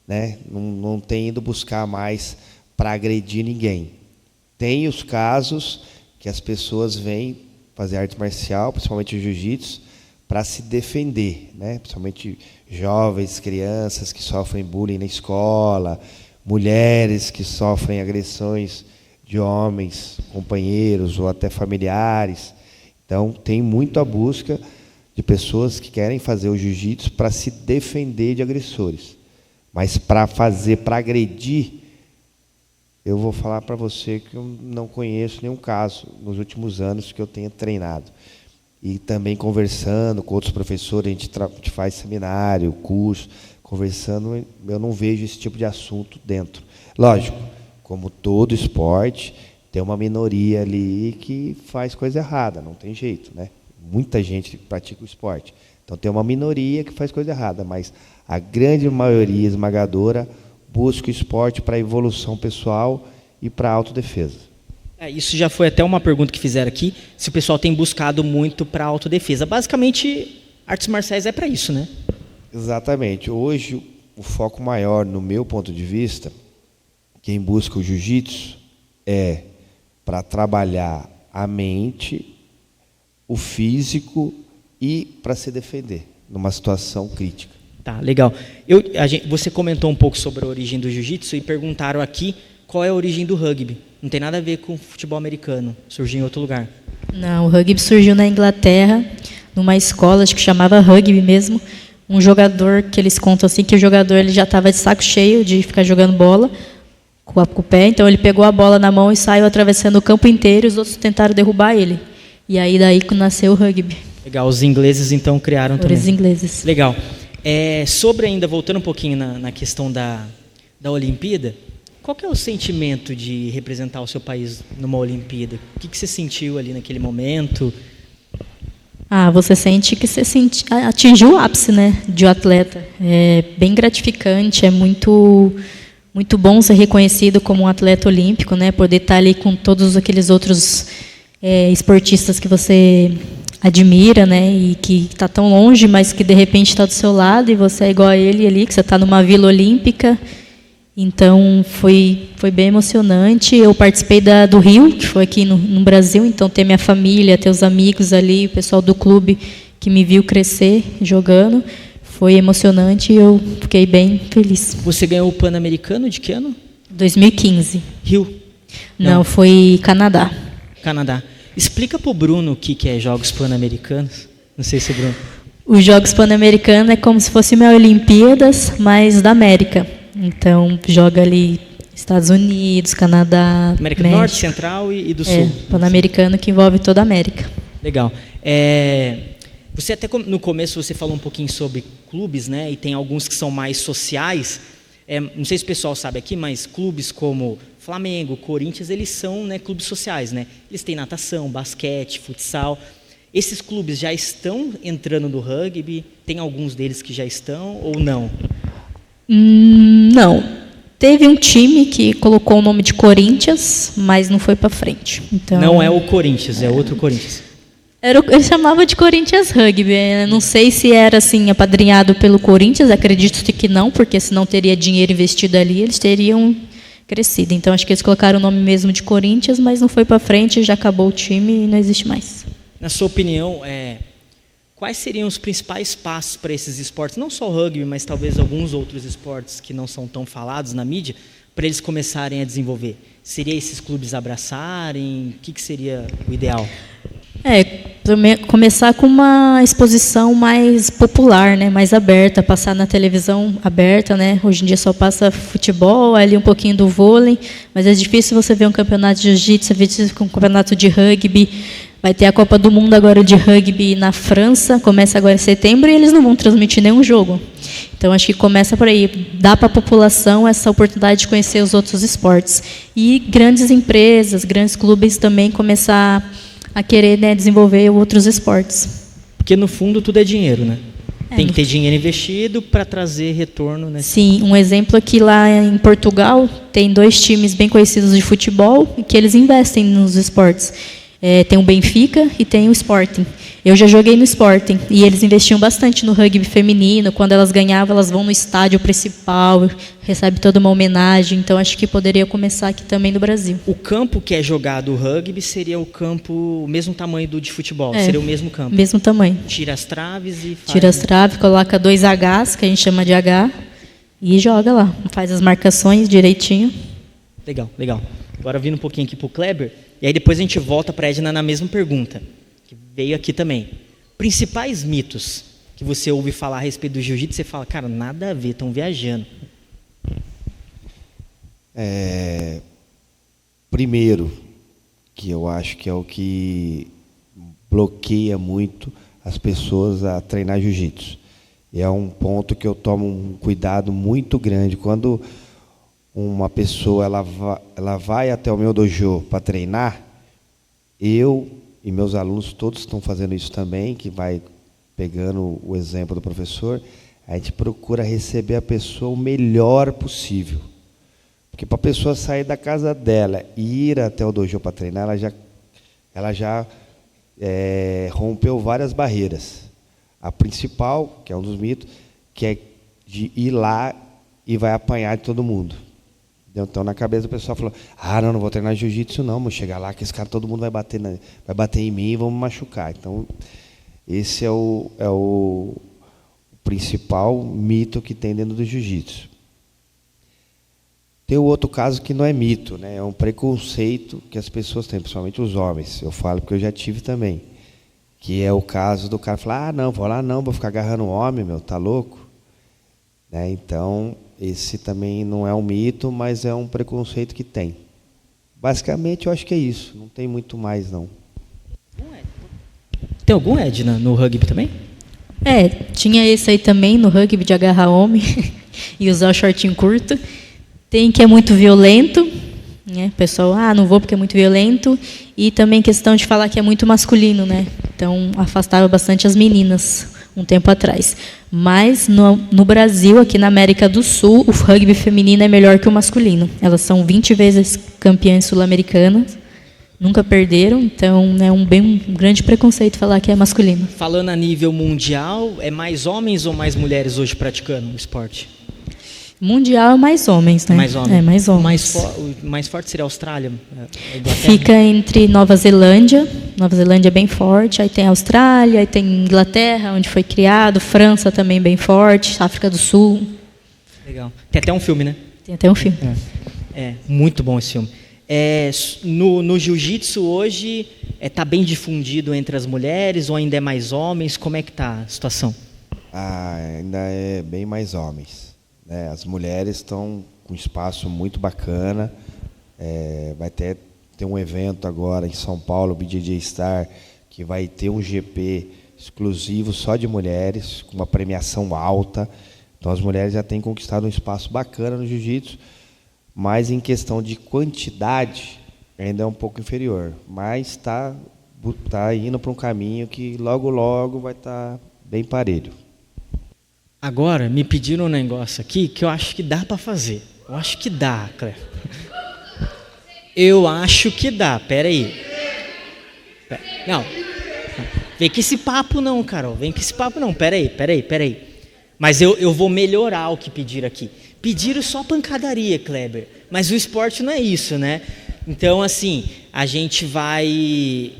né? Não tem ido buscar mais para agredir ninguém. Tem os casos que as pessoas vêm fazer arte marcial, principalmente o jiu-jitsu, para se defender, né? Principalmente jovens, crianças que sofrem bullying na escola, mulheres que sofrem agressões de homens, companheiros ou até familiares. Então, tem muito a busca de pessoas que querem fazer o jiu-jitsu para se defender de agressores. Mas para agredir, eu vou falar para você que eu não conheço nenhum caso nos últimos anos que eu tenha treinado. E também conversando com outros professores, a gente faz seminário, curso, conversando, eu não vejo esse tipo de assunto dentro. Lógico, como todo esporte, tem uma minoria ali que faz coisa errada, não tem jeito, né? Muita gente pratica o esporte. Então tem uma minoria que faz coisa errada, mas a grande maioria esmagadora busca o esporte para evolução pessoal e para autodefesa. Isso já foi até uma pergunta que fizeram aqui, se o pessoal tem buscado muito para autodefesa. Basicamente, artes marciais é para isso, né? Exatamente. Hoje, o foco maior, no meu ponto de vista, quem busca o jiu-jitsu é para trabalhar a mente, o físico e para se defender numa situação crítica. Tá, legal. Você comentou um pouco sobre a origem do jiu-jitsu e perguntaram aqui qual é a origem do rugby. Não tem nada a ver com o futebol americano, surgiu em outro lugar. Não, o rugby surgiu na Inglaterra, numa escola, acho que chamava rugby mesmo, um jogador que eles contam assim, que o jogador ele já estava de saco cheio de ficar jogando bola com o pé, então ele pegou a bola na mão e saiu atravessando o campo inteiro, e os outros tentaram derrubar ele. E aí daí que nasceu o rugby. Legal, os ingleses então criaram também. Os ingleses. Legal. Sobre ainda, voltando um pouquinho na questão da Olimpíada, qual que é o sentimento de representar o seu país numa Olimpíada? O que você sentiu ali naquele momento? Você sente que você atingiu o ápice, né, de um atleta. É bem gratificante, é muito bom ser reconhecido como um atleta olímpico, né, poder estar ali com todos aqueles outros esportistas que você admira, né, e que está tão longe, mas que de repente está do seu lado e você é igual a ele ali, que você está numa vila olímpica. Então foi bem emocionante. Eu participei do Rio, que foi aqui no Brasil, então ter minha família, ter os amigos ali, o pessoal do clube que me viu crescer jogando, foi emocionante e eu fiquei bem feliz. Você ganhou o Pan-Americano de que ano? 2015. Rio? Não, foi Canadá. Canadá. Explica para o Bruno o que é Jogos Pan-Americanos. Não sei se o Bruno... Os Jogos Pan-Americanos é como se fosse uma Olimpíadas, mas da América. Então, joga ali Estados Unidos, Canadá, América do México. Norte, Central e do Sul. Pan-Americano que envolve toda a América. Legal. Você até no começo você falou um pouquinho sobre clubes, né? E tem alguns que são mais sociais. Não sei se o pessoal sabe aqui, mas clubes como Flamengo, Corinthians, eles são, né, clubes sociais, né? Eles têm natação, basquete, futsal. Esses clubes já estão entrando no rugby? Tem alguns deles que já estão ou não? Não. Teve um time que colocou o nome de Corinthians, mas não foi para frente. Então, não é o Corinthians, é outro Corinthians. Ele chamava de Corinthians Rugby. Não sei se era assim apadrinhado pelo Corinthians, acredito que não, porque se não teria dinheiro investido ali, eles teriam crescido. Então acho que eles colocaram o nome mesmo de Corinthians, mas não foi para frente, já acabou o time e não existe mais. Na sua opinião, quais seriam os principais passos para esses esportes, não só o rugby, mas talvez alguns outros esportes que não são tão falados na mídia, para eles começarem a desenvolver? Seria esses clubes abraçarem? O que seria o ideal? Começar com uma exposição mais popular, né, mais aberta, passar na televisão aberta, né? Hoje em dia só passa futebol, ali um pouquinho do vôlei, mas é difícil você ver um campeonato de jiu-jitsu, um campeonato de rugby. Vai ter a Copa do Mundo agora de rugby na França, começa agora em setembro e eles não vão transmitir nenhum jogo. Então acho que começa por aí, dá para a população essa oportunidade de conhecer os outros esportes. E grandes empresas, grandes clubes também começar a querer, né, desenvolver outros esportes. Porque no fundo tudo é dinheiro, né? Tem que ter dinheiro investido para trazer retorno, né? Sim, um exemplo aqui lá em Portugal, tem 2 times bem conhecidos de futebol que eles investem nos esportes. Tem o Benfica e tem o Sporting. Eu já joguei no Sporting e eles investiam bastante no rugby feminino. Quando elas ganhavam, elas vão no estádio principal, recebe toda uma homenagem. Então, acho que poderia começar aqui também no Brasil. O campo que é jogado o rugby seria o campo, o mesmo tamanho do de futebol? Seria o mesmo campo? Mesmo tamanho. Tira as traves e faz... Tira as traves, coloca 2 Hs, que a gente chama de H, e joga lá. Faz as marcações direitinho. Legal, legal. Agora vindo um pouquinho aqui para o Kleber, e aí depois a gente volta para a Edna na mesma pergunta, que veio aqui também. Principais mitos que você ouve falar a respeito do jiu-jitsu, você fala, cara, nada a ver, estão viajando. Primeiro, que eu acho que é o que bloqueia muito as pessoas a treinar jiu-jitsu. E é um ponto que eu tomo um cuidado muito grande. Quando uma pessoa ela vai até o meu dojo para treinar, eu e meus alunos todos estão fazendo isso também, que vai pegando o exemplo do professor, a gente procura receber a pessoa o melhor possível. Porque para a pessoa sair da casa dela e ir até o dojo para treinar, ela já rompeu várias barreiras. A principal, que é um dos mitos, que é de ir lá e vai apanhar de todo mundo. Então, na cabeça do pessoal falou, não vou treinar jiu-jitsu não, vou chegar lá que esse cara, todo mundo vai bater em mim e vão me machucar. Então, esse é o principal mito que tem dentro do jiu-jitsu. Tem o outro caso que não é mito, né? É um preconceito que as pessoas têm, principalmente os homens. Eu falo porque eu já tive também. Que é o caso do cara falar, não, vou lá não, vou ficar agarrando o homem, meu, tá louco? Né? Então, esse também não é um mito, mas é um preconceito que tem. Basicamente, eu acho que é isso, não tem muito mais, não. Tem algum, Edna, no rugby também? Tinha esse aí também no rugby de agarrar homem e usar o shortinho curto. Tem que é muito violento, né? O pessoal, não vou porque é muito violento. E também questão de falar que é muito masculino, né? Então, afastava bastante as meninas um tempo atrás. Mas, no Brasil, aqui na América do Sul, o rugby feminino é melhor que o masculino. Elas são 20 vezes campeãs sul-americanas, nunca perderam, então é um grande preconceito falar que é masculino. Falando a nível mundial, é mais homens ou mais mulheres hoje praticando o esporte? Mundial é mais homens, né? Mais homens. É, mais homens. O mais forte seria a Austrália? Fica entre Nova Zelândia. Nova Zelândia é bem forte. Aí tem a Austrália, aí tem Inglaterra, onde foi criado. França também bem forte. África do Sul. Legal. Tem até um filme, né? Tem até um filme. Muito bom esse filme. No jiu-jitsu hoje, está bem difundido entre as mulheres ou ainda é mais homens? Como é que está a situação? Ainda é bem mais homens. As mulheres estão com um espaço muito bacana. Vai ter um evento agora em São Paulo, o BJJ Star, que vai ter um GP exclusivo só de mulheres, com uma premiação alta. Então as mulheres já têm conquistado um espaço bacana no jiu-jitsu, mas em questão de quantidade ainda é um pouco inferior. Mas está indo para um caminho que logo, logo vai estar bem parelho. Agora, me pediram um negócio aqui que eu acho que dá para fazer. Eu acho que dá, Cleber. Eu acho que dá, peraí. Não, vem com esse papo não, Carol. Vem com esse papo não, peraí. Mas eu vou melhorar o que pediram aqui. Pediram só pancadaria, Kleber. Mas o esporte não é isso, né? Então, assim, a gente vai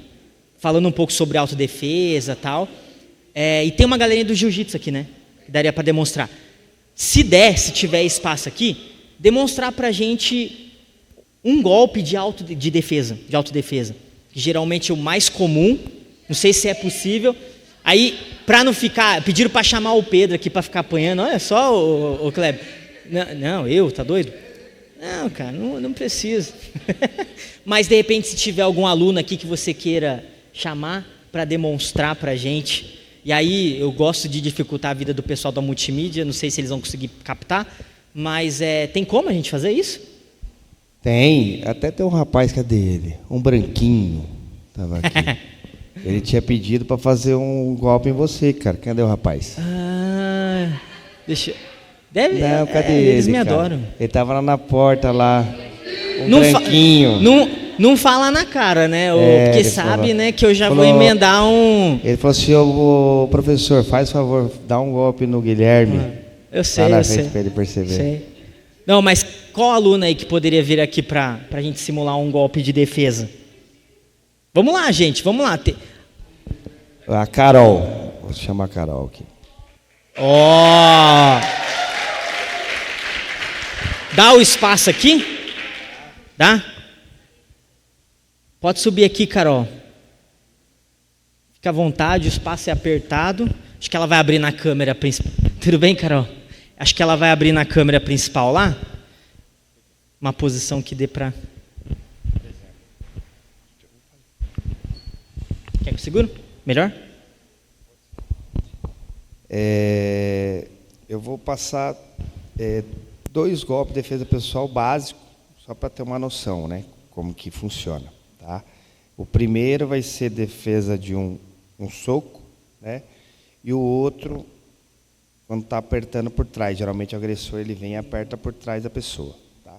falando um pouco sobre autodefesa e tal. E tem uma galerinha do jiu-jitsu aqui, né? Daria para demonstrar. Se tiver espaço aqui, demonstrar para a gente um golpe de autodefesa. Que geralmente é o mais comum. Não sei se é possível. Aí, para não ficar, pediram para chamar o Pedro aqui para ficar apanhando. Olha só, o Kleber. Não, tá doido? Não, cara, não preciso. Mas de repente, se tiver algum aluno aqui que você queira chamar para demonstrar para a gente. E aí eu gosto de dificultar a vida do pessoal da multimídia, não sei se eles vão conseguir captar, mas tem como a gente fazer isso? Tem, até tem um rapaz, cadê ele? Um branquinho, estava aqui. Ele tinha pedido para fazer um golpe em você, cara. Cadê o rapaz? Deixa... Deve... Não, cadê ele, eles me cara? adoram. Ele estava lá na porta, lá, branquinho. Não fala na cara, né? Porque sabe, falou, né, que eu já vou emendar um... Ele falou assim, professor, faz favor, dá um golpe no Guilherme. Eu sei, tá na eu frente sei. Para ele perceber. Sei. Não, mas qual aluno aí que poderia vir aqui para a gente simular um golpe de defesa? Vamos lá, gente, vamos lá. A Carol. Vou chamar a Carol aqui. Dá o espaço aqui? Dá? Pode subir aqui, Carol. Fica à vontade, o espaço é apertado. Acho que ela vai abrir na câmera principal. Tudo bem, Carol? Acho que ela vai abrir na câmera principal lá. Uma posição que dê para... Quer que eu seguro? Melhor? Eu vou passar 2 golpes de defesa pessoal básico, só para ter uma noção, né? Como que funciona. Tá? O primeiro vai ser defesa de um soco, né? E o outro, quando está apertando por trás. Geralmente o agressor ele vem e aperta por trás da pessoa. Tá?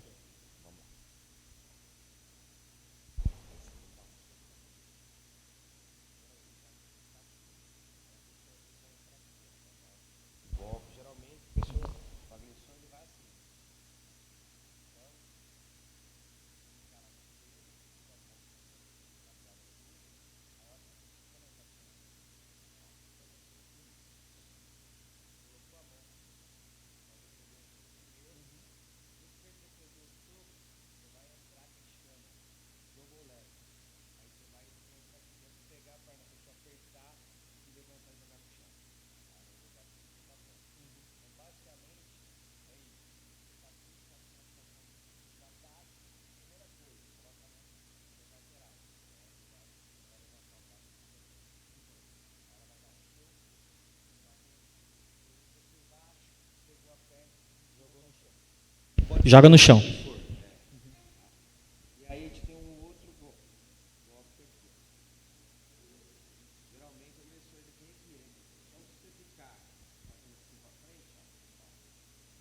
Joga no chão. E aí a gente tem um outro golpe aqui. Geralmente o agressor ele vem aqui, né? Então se você ficar fazendo assim pra frente,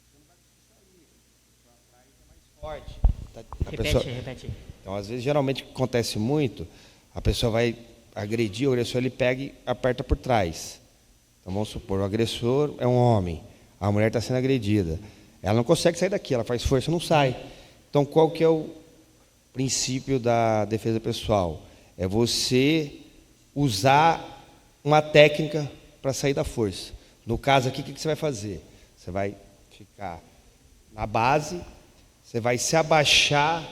você não vai conseguir sair. Pra trás é mais forte. Repete. Então, às vezes, geralmente, o que acontece muito, a pessoa vai agredir, o agressor ele pega e aperta por trás. Então, vamos supor, o agressor é um homem, a mulher está sendo agredida. Ela não consegue sair daqui, ela faz força e não sai. Então, qual que é o princípio da defesa pessoal? É você usar uma técnica para sair da força. No caso aqui, o que você vai fazer? Você vai ficar na base, você vai se abaixar,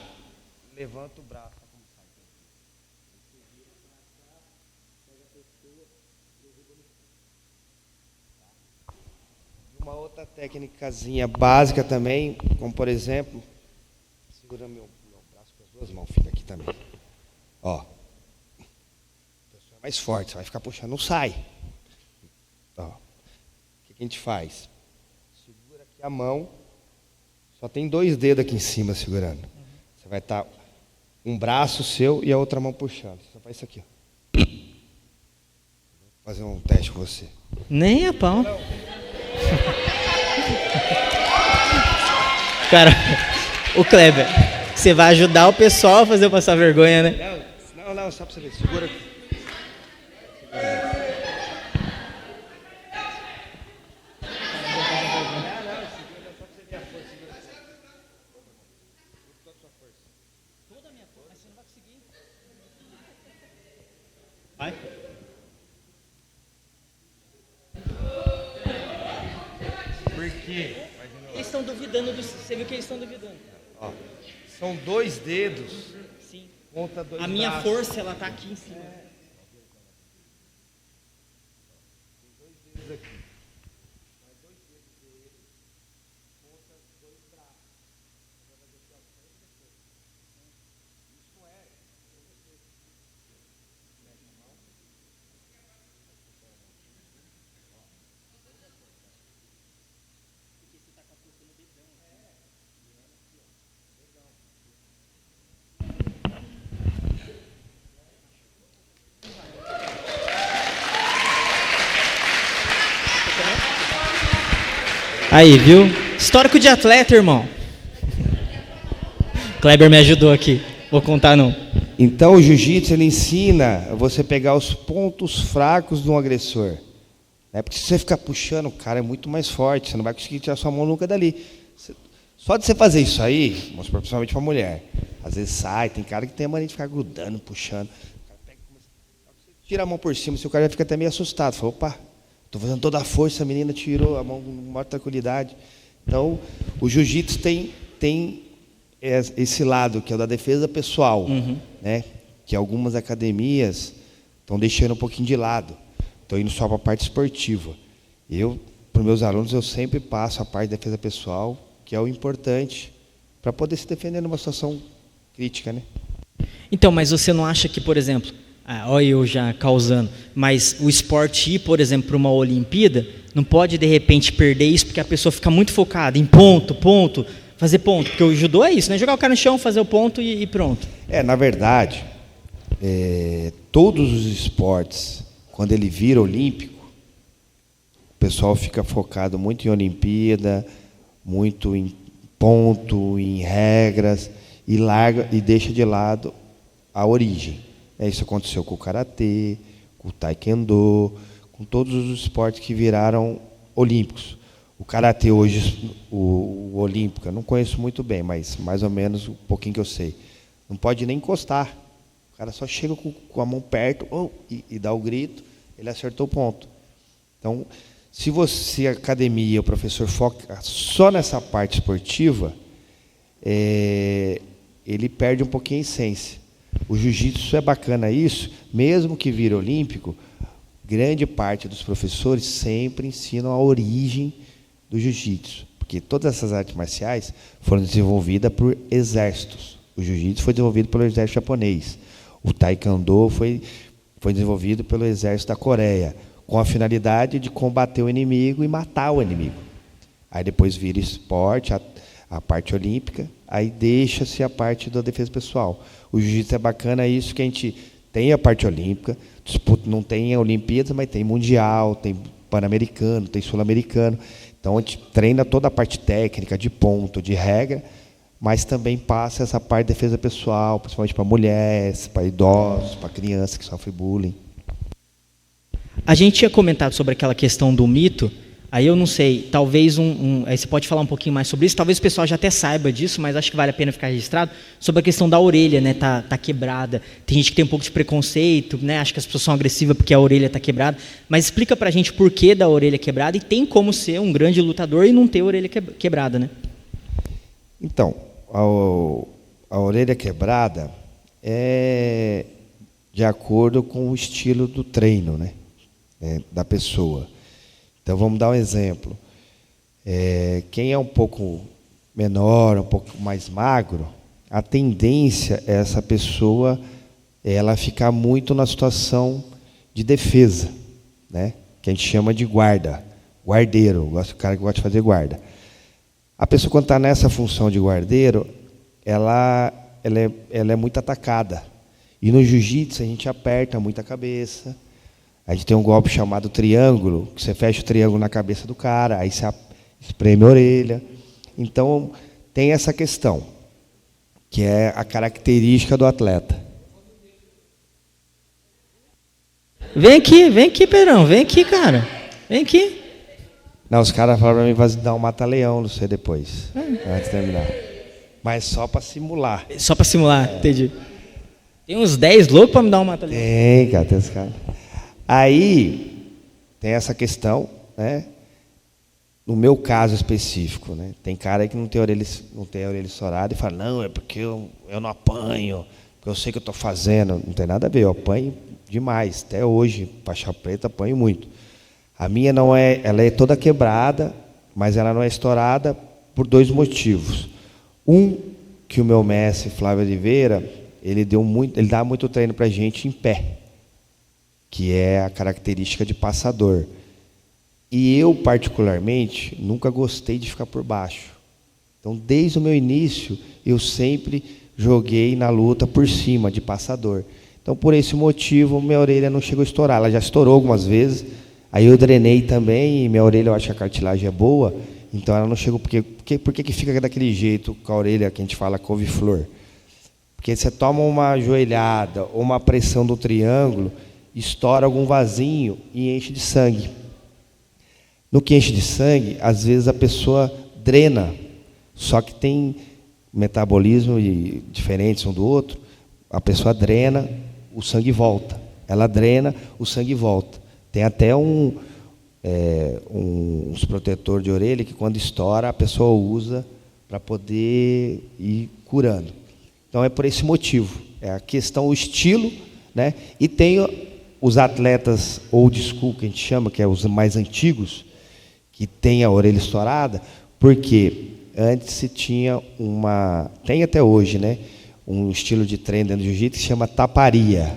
levanta o braço. Uma outra técnicazinha básica também, como por exemplo, segura meu braço com as duas mãos, fica aqui também. Ó, a pessoa é mais forte, você vai ficar puxando, não sai. Ó, o que a gente faz? Segura aqui a mão, só tem 2 dedos aqui em cima segurando. Você vai estar um braço seu e a outra mão puxando. Você faz isso aqui, ó. Vou fazer um teste com você. Nem a pau. Cara, o Kleber, você vai ajudar o pessoal a fazer eu passar vergonha, né? Não, só pra você ver. Segura aqui. Vai. Por quê? Eles estão duvidando, você viu que eles estão duvidando. Ó, são 2 dedos Sim. contra 2 A minha braços. força, ela tá aqui em cima. Aí, viu? Histórico de atleta, irmão. Kleber me ajudou aqui. Vou contar não. Então o jiu-jitsu ele ensina você pegar os pontos fracos de um agressor. Porque se você ficar puxando, o cara é muito mais forte, você não vai conseguir tirar sua mão nunca dali. Só de você fazer isso aí, principalmente para mulher, às vezes sai, tem cara que tem a mania de ficar grudando, puxando. Tira a mão por cima, se o cara já fica até meio assustado, fala, opa, estou fazendo toda a força, a menina tirou a mão com maior tranquilidade. Então, o jiu-jitsu tem esse lado, que é o da defesa pessoal, né? Que algumas academias estão deixando um pouquinho de lado, estão indo só para a parte esportiva. Para os meus alunos, eu sempre passo a parte de defesa pessoal, que é o importante para poder se defender numa situação crítica, né? Então, mas você não acha que, por exemplo, olha eu já causando, mas o esporte ir, por exemplo, para uma Olimpíada, não pode de repente perder isso porque a pessoa fica muito focada em ponto, fazer ponto, porque o judô é isso, né? Jogar o cara no chão, fazer o ponto e pronto. Na verdade, todos os esportes, quando ele vira olímpico, o pessoal fica focado muito em Olimpíada, muito em ponto, em regras, e larga e deixa de lado a origem. Isso aconteceu com o karatê, com o taekwondo, com todos os esportes que viraram olímpicos. O karatê hoje, o olímpico, eu não conheço muito bem, mas mais ou menos um pouquinho que eu sei. Não pode nem encostar. O cara só chega com a mão perto e dá o grito, ele acertou o ponto. Então, se a academia, o professor foca só nessa parte esportiva, ele perde um pouquinho a essência. O jiu-jitsu é bacana isso, mesmo que vire olímpico, grande parte dos professores sempre ensinam a origem do jiu-jitsu, porque todas essas artes marciais foram desenvolvidas por exércitos. O jiu-jitsu foi desenvolvido pelo exército japonês. O taekwondo foi desenvolvido pelo exército da Coreia, com a finalidade de combater o inimigo e matar o inimigo. Aí depois vira esporte, a parte olímpica, aí deixa-se a parte da defesa pessoal. O jiu-jitsu é bacana isso, que a gente tem a parte olímpica, disputa, não tem a Olimpíadas, mas tem mundial, tem pan-americano, tem sul-americano. Então a gente treina toda a parte técnica, de ponto, de regra, mas também passa essa parte de defesa pessoal, principalmente para mulheres, para idosos, para crianças que sofrem bullying. A gente tinha comentado sobre aquela questão do mito, aí eu não sei, talvez aí você pode falar um pouquinho mais sobre isso, talvez o pessoal já até saiba disso, mas acho que vale a pena ficar registrado, sobre a questão da orelha, né, tá quebrada. Tem gente que tem um pouco de preconceito, né, acha que as pessoas são agressivas porque a orelha está quebrada, mas explica pra gente por que da orelha quebrada e tem como ser um grande lutador e não ter a orelha quebrada, né? Então, a orelha quebrada é de acordo com o estilo do treino, né, da pessoa. Então, vamos dar um exemplo. Quem é um pouco menor, um pouco mais magro, a tendência é essa pessoa ela ficar muito na situação de defesa, né, que a gente chama de guarda, guardeiro, o cara que gosta de fazer guarda. A pessoa, quando está nessa função de guardeiro, ela é muito atacada. E no jiu-jitsu, a gente aperta muito a cabeça. A gente tem um golpe chamado triângulo, que você fecha o triângulo na cabeça do cara, aí você espreme a orelha. Então, tem essa questão, que é a característica do atleta. Vem aqui, Pedrão, vem aqui, cara. Vem aqui. Não, os caras falaram para mim, vai dar um mata-leão no você depois, antes de terminar. Mas só para simular. Só para simular, entendi. Tem uns 10 loucos para me dar um mata-leão. Tem, cara, tem os caras. Aí, tem essa questão, né? No meu caso específico, né? Tem cara que não tem a orelha estourada e fala, não, é porque eu não apanho, porque eu sei o que eu estou fazendo. Não tem nada a ver, eu apanho demais. Até hoje, faixa preta, apanho muito. A minha não é, ela é toda quebrada, mas ela não é estourada por 2 motivos. Um, que o meu mestre, Flávio Oliveira, ele dá muito treino para a gente em pé, que é a característica de passador. E eu, particularmente, nunca gostei de ficar por baixo. Então, desde o meu início, eu sempre joguei na luta por cima, de passador. Então, por esse motivo, minha orelha não chegou a estourar. Ela já estourou algumas vezes. Aí eu drenei também, e minha orelha, eu acho que a cartilagem é boa, então ela não chegou. Por que fica daquele jeito com a orelha que a gente fala couve-flor? Porque você toma uma joelhada ou uma pressão do triângulo, estoura algum vasinho e enche de sangue. No que enche de sangue, às vezes a pessoa drena, só que tem metabolismo diferentes um do outro, a pessoa drena, o sangue volta. Ela drena, o sangue volta. Tem até uns protetor de orelha que quando estoura a pessoa usa para poder ir curando. Então é por esse motivo. É a questão, o estilo, né? E tem os atletas old school, que a gente chama, que é os mais antigos, que tem a orelha estourada, porque antes se tinha tem até hoje, né? Um estilo de treino dentro do jiu-jitsu que se chama taparia,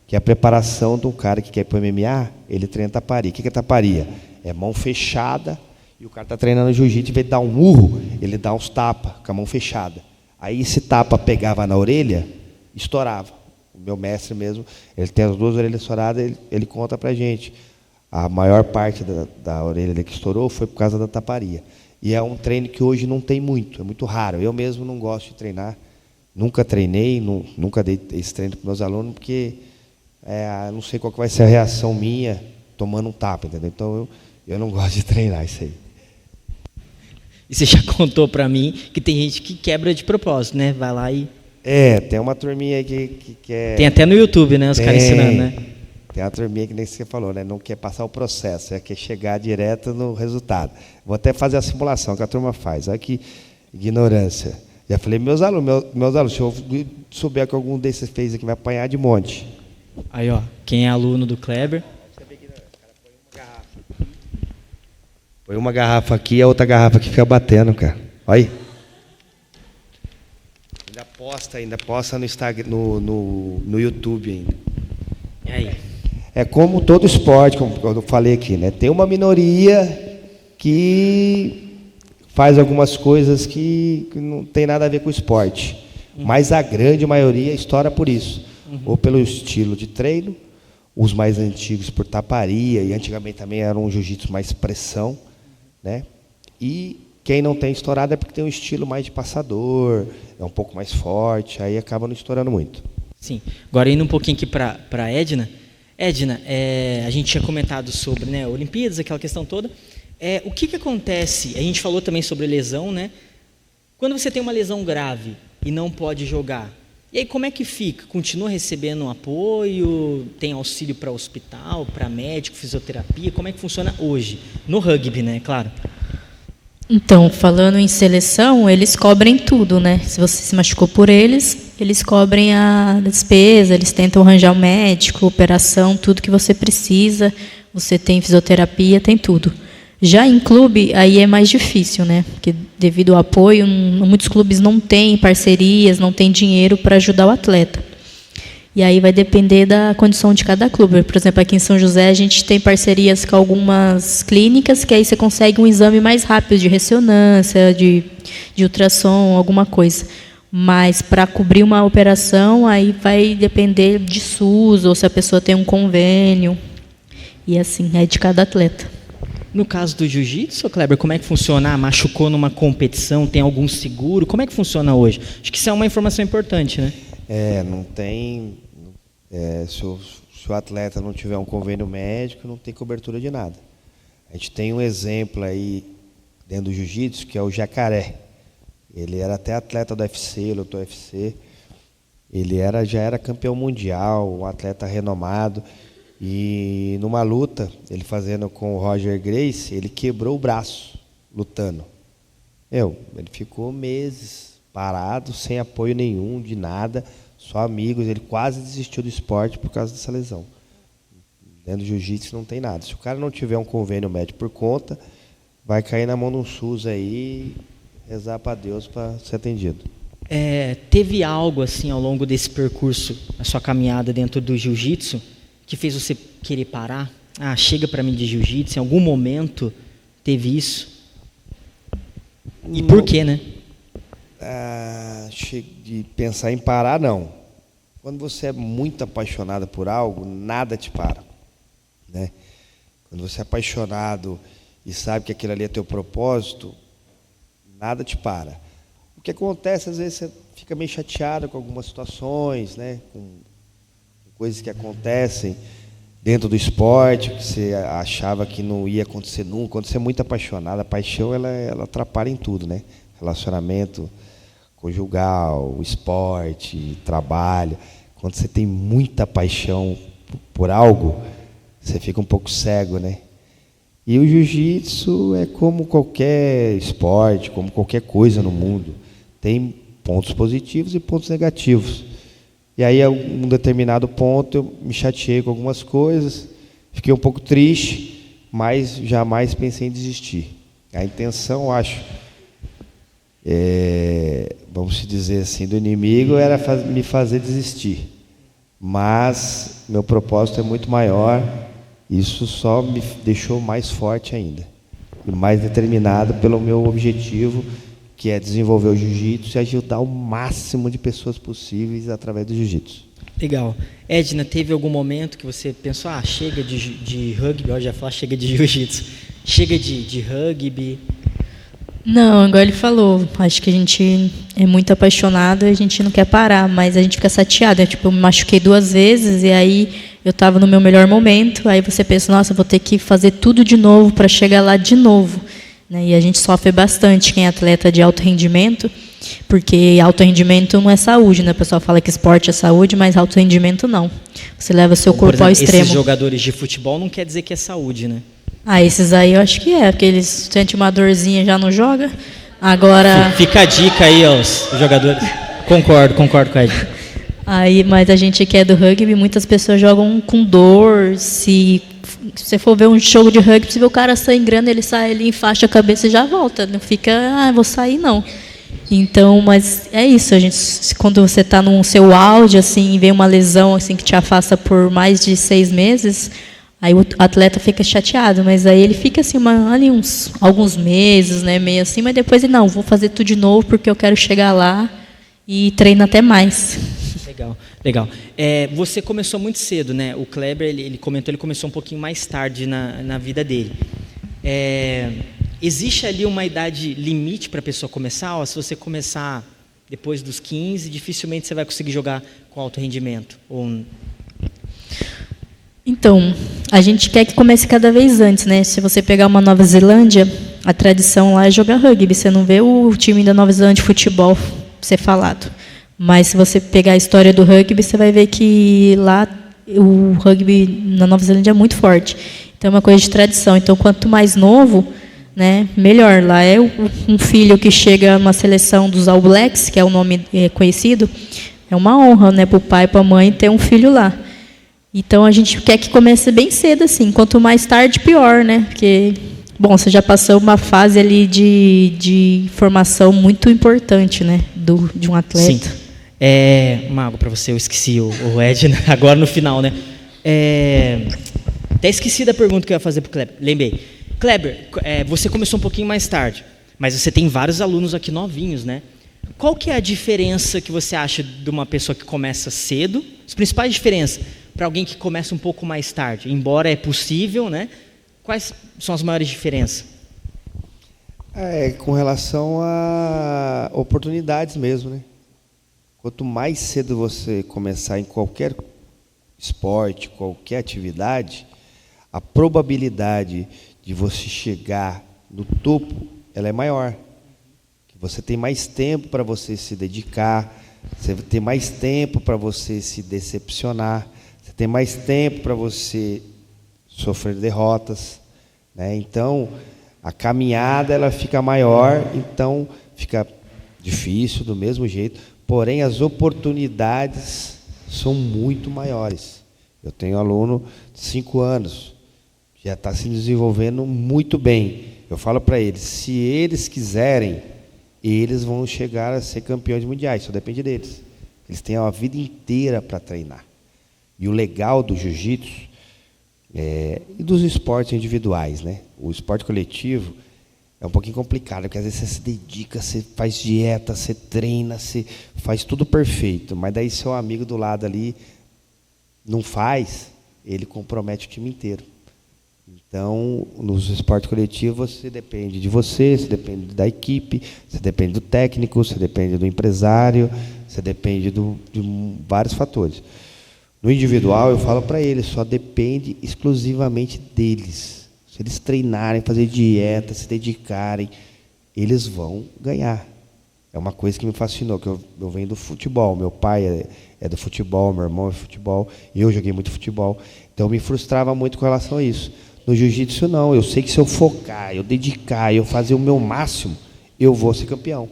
que é a preparação de um cara que quer ir para o MMA, ele treina taparia. O que é taparia? É mão fechada, e o cara está treinando jiu-jitsu, em vez de dar um murro, ele dá uns tapas com a mão fechada. Aí esse tapa pegava na orelha, estourava. O meu mestre mesmo, ele tem as 2 orelhas estouradas, ele conta para a gente. A maior parte da orelha que estourou foi por causa da taparia. E é um treino que hoje não tem muito, é muito raro. Eu mesmo não gosto de treinar, nunca treinei, nunca dei esse treino para meus alunos, porque não sei qual que vai ser a reação minha tomando um tapa, entendeu? Então eu não gosto de treinar isso aí. E você já contou para mim que tem gente que quebra de propósito, né? Vai lá e... tem uma turminha aí que quer... Tem até no YouTube, né? Os caras ensinando, né? Tem uma turminha que nem você falou, né? Não quer passar o processo, quer chegar direto no resultado. Vou até fazer a simulação que a turma faz. Olha que ignorância. Já falei, meus alunos, se eu souber que algum desses fez aqui, vai apanhar de monte. Aí, ó, quem é aluno do Kleber... Põe uma garrafa aqui e a outra garrafa aqui fica batendo, cara. Olha aí. Ainda posta no Instagram, no YouTube ainda. E aí? É como todo esporte, como eu falei aqui, né? Tem uma minoria que faz algumas coisas que não tem nada a ver com o esporte. Mas a grande maioria estoura por isso. Ou pelo estilo de treino, os mais antigos por taparia, e antigamente também era um jiu-jitsu mais pressão, né? E quem não tem estourado é porque tem um estilo mais de passador, é um pouco mais forte, aí acaba não estourando muito. Sim. Agora, indo um pouquinho aqui para a Edna. Edna, a gente tinha comentado sobre, né, Olimpíadas, aquela questão toda. O que acontece? A gente falou também sobre lesão, né? Quando você tem uma lesão grave e não pode jogar, e aí como é que fica? Continua recebendo apoio? Tem auxílio para hospital, para médico, fisioterapia? Como é que funciona hoje? No rugby, né? Claro. Então, falando em seleção, eles cobrem tudo, né? Se você se machucou por eles, eles cobrem a despesa, eles tentam arranjar um médico, operação, tudo que você precisa. Você tem fisioterapia, tem tudo. Já em clube, aí é mais difícil, né? Porque devido ao apoio, muitos clubes não têm parcerias, não têm dinheiro para ajudar o atleta. E aí vai depender da condição de cada clube. Por exemplo, aqui em São José, a gente tem parcerias com algumas clínicas, que aí você consegue um exame mais rápido de ressonância, de ultrassom, alguma coisa. Mas para cobrir uma operação, aí vai depender de SUS, ou se a pessoa tem um convênio. E assim, é de cada atleta. No caso do jiu-jitsu, Kleber, como é que funciona? Machucou numa competição, tem algum seguro? Como é que funciona hoje? Acho que isso é uma informação importante, né? Não tem... se o atleta não tiver um convênio médico, não tem cobertura de nada. A gente tem um exemplo aí dentro do jiu-jitsu, que é o Jacaré. Ele era até atleta do UFC, lutou UFC. Ele já era campeão mundial, um atleta renomado. E numa luta, ele fazendo com o Roger Gracie, ele quebrou o braço, lutando. Ele ficou meses parado, sem apoio nenhum, de nada, só amigos. Ele quase desistiu do esporte por causa dessa lesão. Dentro do jiu-jitsu não tem nada. Se o cara não tiver um convênio médico por conta, vai cair na mão de um SUS aí, rezar para Deus para ser atendido. Teve algo assim ao longo desse percurso, a sua caminhada dentro do jiu-jitsu, que fez você querer parar? Chega para mim de jiu-jitsu, em algum momento teve isso? E por quê, né? De pensar em parar, não. Quando você é muito apaixonado por algo, nada te para, né? Quando você é apaixonado e sabe que aquilo ali é teu propósito, nada te para. O que acontece, às vezes, você fica meio chateado com algumas situações, né? Com coisas que acontecem dentro do esporte, que você achava que não ia acontecer nunca. Quando você é muito apaixonado, a paixão ela atrapalha em tudo, né? Relacionamento conjugal, esporte, trabalho. Quando você tem muita paixão por algo, você fica um pouco cego, né? E o jiu-jitsu é como qualquer esporte, como qualquer coisa no mundo. Tem pontos positivos e pontos negativos. E aí, a um determinado ponto, eu me chateei com algumas coisas, fiquei um pouco triste, mas jamais pensei em desistir. A intenção, acho, vamos dizer assim, do inimigo era me fazer desistir. Mas meu propósito é muito maior, isso só me deixou mais forte ainda. E mais determinado pelo meu objetivo, que é desenvolver o jiu-jitsu e ajudar o máximo de pessoas possíveis através do jiu-jitsu. Legal. Edna, teve algum momento que você pensou, chega de rugby, eu já falo, chega de jiu-jitsu, chega de rugby? Não, igual ele falou, acho que a gente é muito apaixonado e a gente não quer parar, mas a gente fica chateado. Eu me machuquei 2 vezes e aí eu estava no meu melhor momento, aí você pensa, nossa, eu vou ter que fazer tudo de novo para chegar lá de novo. E a gente sofre bastante quem é atleta de alto rendimento, porque alto rendimento não é saúde, né? O pessoal fala que esporte é saúde, mas alto rendimento não. Você leva seu corpo ao extremo. Esses jogadores de futebol não quer dizer que é saúde, né? Esses aí eu acho que porque eles sentem uma dorzinha e já não joga. Agora... Fica a dica aí aos jogadores. Concordo com a Edna. Mas a gente que é do rugby, muitas pessoas jogam com dor. Se você for ver um jogo de rugby, você vê o cara sangrando, ele sai, ele enfaixa a cabeça e já volta. Não fica, vou sair, não. Então, mas é isso. A gente, quando você está no seu auge, assim, e vem uma lesão assim que te afasta por mais de 6 meses, Aí o atleta fica chateado, mas aí ele fica assim, ali alguns meses, né, meio assim, mas depois ele, não, vou fazer tudo de novo porque eu quero chegar lá e treino até mais. Legal, legal. Você começou muito cedo, né? O Kleber, ele comentou, ele começou um pouquinho mais tarde na vida dele. Existe ali uma idade limite para a pessoa começar? Ou se você começar depois dos 15, dificilmente você vai conseguir jogar com alto rendimento? Então, a gente quer que comece cada vez antes, né? Se você pegar uma Nova Zelândia, a tradição lá é jogar rugby. Você não vê o time da Nova Zelândia de futebol ser falado. Mas se você pegar a história do rugby, você vai ver que lá o rugby na Nova Zelândia é muito forte. Então, é uma coisa de tradição. Então, quanto mais novo, né, melhor. Lá é um filho que chega a uma seleção dos All Blacks, que é o nome conhecido, é uma honra, né, para o pai e para a mãe ter um filho lá. Então, a gente quer que comece bem cedo, assim. Quanto mais tarde, pior, né? Porque, bom, você já passou uma fase ali de formação muito importante, né, de um atleta. Sim. Mago, para você, eu esqueci o Ed, né? Agora no final, né? Até esqueci da pergunta que eu ia fazer para o Kleber. Lembrei. Kleber, você começou um pouquinho mais tarde, mas você tem vários alunos aqui novinhos, né? Qual que é a diferença que você acha de uma pessoa que começa cedo? As principais diferenças para alguém que começa um pouco mais tarde, embora é possível, né? Quais são as maiores diferenças? Com relação a oportunidades mesmo, né? Quanto mais cedo você começar em qualquer esporte, qualquer atividade, a probabilidade de você chegar no topo, ela é maior. Você tem mais tempo para você se dedicar, você tem mais tempo para você se decepcionar, você tem mais tempo para você sofrer derrotas, né? Então, a caminhada ela fica maior, então fica difícil do mesmo jeito, porém as oportunidades são muito maiores. Eu tenho um aluno de 5 anos, já está se desenvolvendo muito bem. Eu falo para eles, se eles quiserem, eles vão chegar a ser campeões mundiais, só depende deles. Eles têm a vida inteira para treinar. E o legal do jiu-jitsu e dos esportes individuais, né? O esporte coletivo é um pouquinho complicado, porque às vezes você se dedica, você faz dieta, você treina, você faz tudo perfeito, mas daí seu amigo do lado ali não faz, ele compromete o time inteiro. Então, nos esportes coletivos, você depende de você depende da equipe, você depende do técnico, você depende do empresário, você depende de vários fatores. No individual, eu falo para eles, só depende exclusivamente deles. Se eles treinarem, fazer dieta, se dedicarem, eles vão ganhar. É uma coisa que me fascinou, que eu venho do futebol. Meu pai é do futebol, meu irmão é do futebol, eu joguei muito futebol. Então, eu me frustrava muito com relação a isso. No jiu-jitsu, não. Eu sei que se eu focar, eu dedicar, eu fazer o meu máximo, eu vou ser campeão.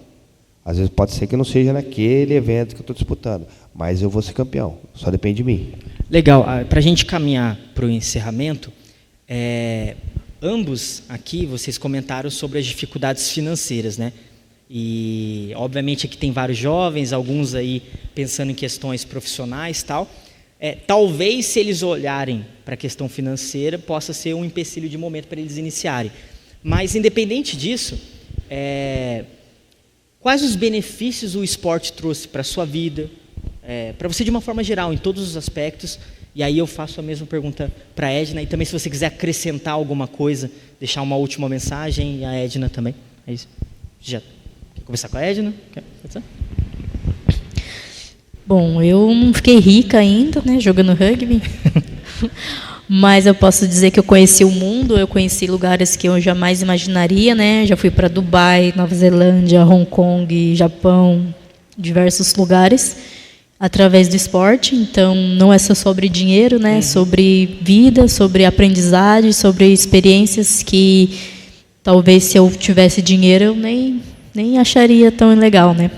Às vezes pode ser que não seja naquele evento que eu estou disputando, mas eu vou ser campeão. Só depende de mim. Legal. Para a gente caminhar para o encerramento, ambos aqui, vocês comentaram sobre as dificuldades financeiras, né? E, obviamente, aqui tem vários jovens, alguns aí pensando em questões profissionais e tal. Talvez, se eles olharem para a questão financeira, possa ser um empecilho de momento para eles iniciarem. Mas, independente disso, quais os benefícios o esporte trouxe para a sua vida, para você de uma forma geral, em todos os aspectos? E aí eu faço a mesma pergunta para a Edna, e também se você quiser acrescentar alguma coisa, deixar uma última mensagem, e a Edna também. É isso. Já quer conversar com a Edna? Quer conversar? Bom, eu não fiquei rica ainda, né, jogando rugby, mas eu posso dizer que eu conheci o mundo, eu conheci lugares que eu jamais imaginaria, né? Já fui para Dubai, Nova Zelândia, Hong Kong, Japão, diversos lugares, através do esporte. Então, não é só sobre dinheiro, né? Sobre vida, sobre aprendizagem, sobre experiências que talvez se eu tivesse dinheiro eu nem acharia tão legal, né?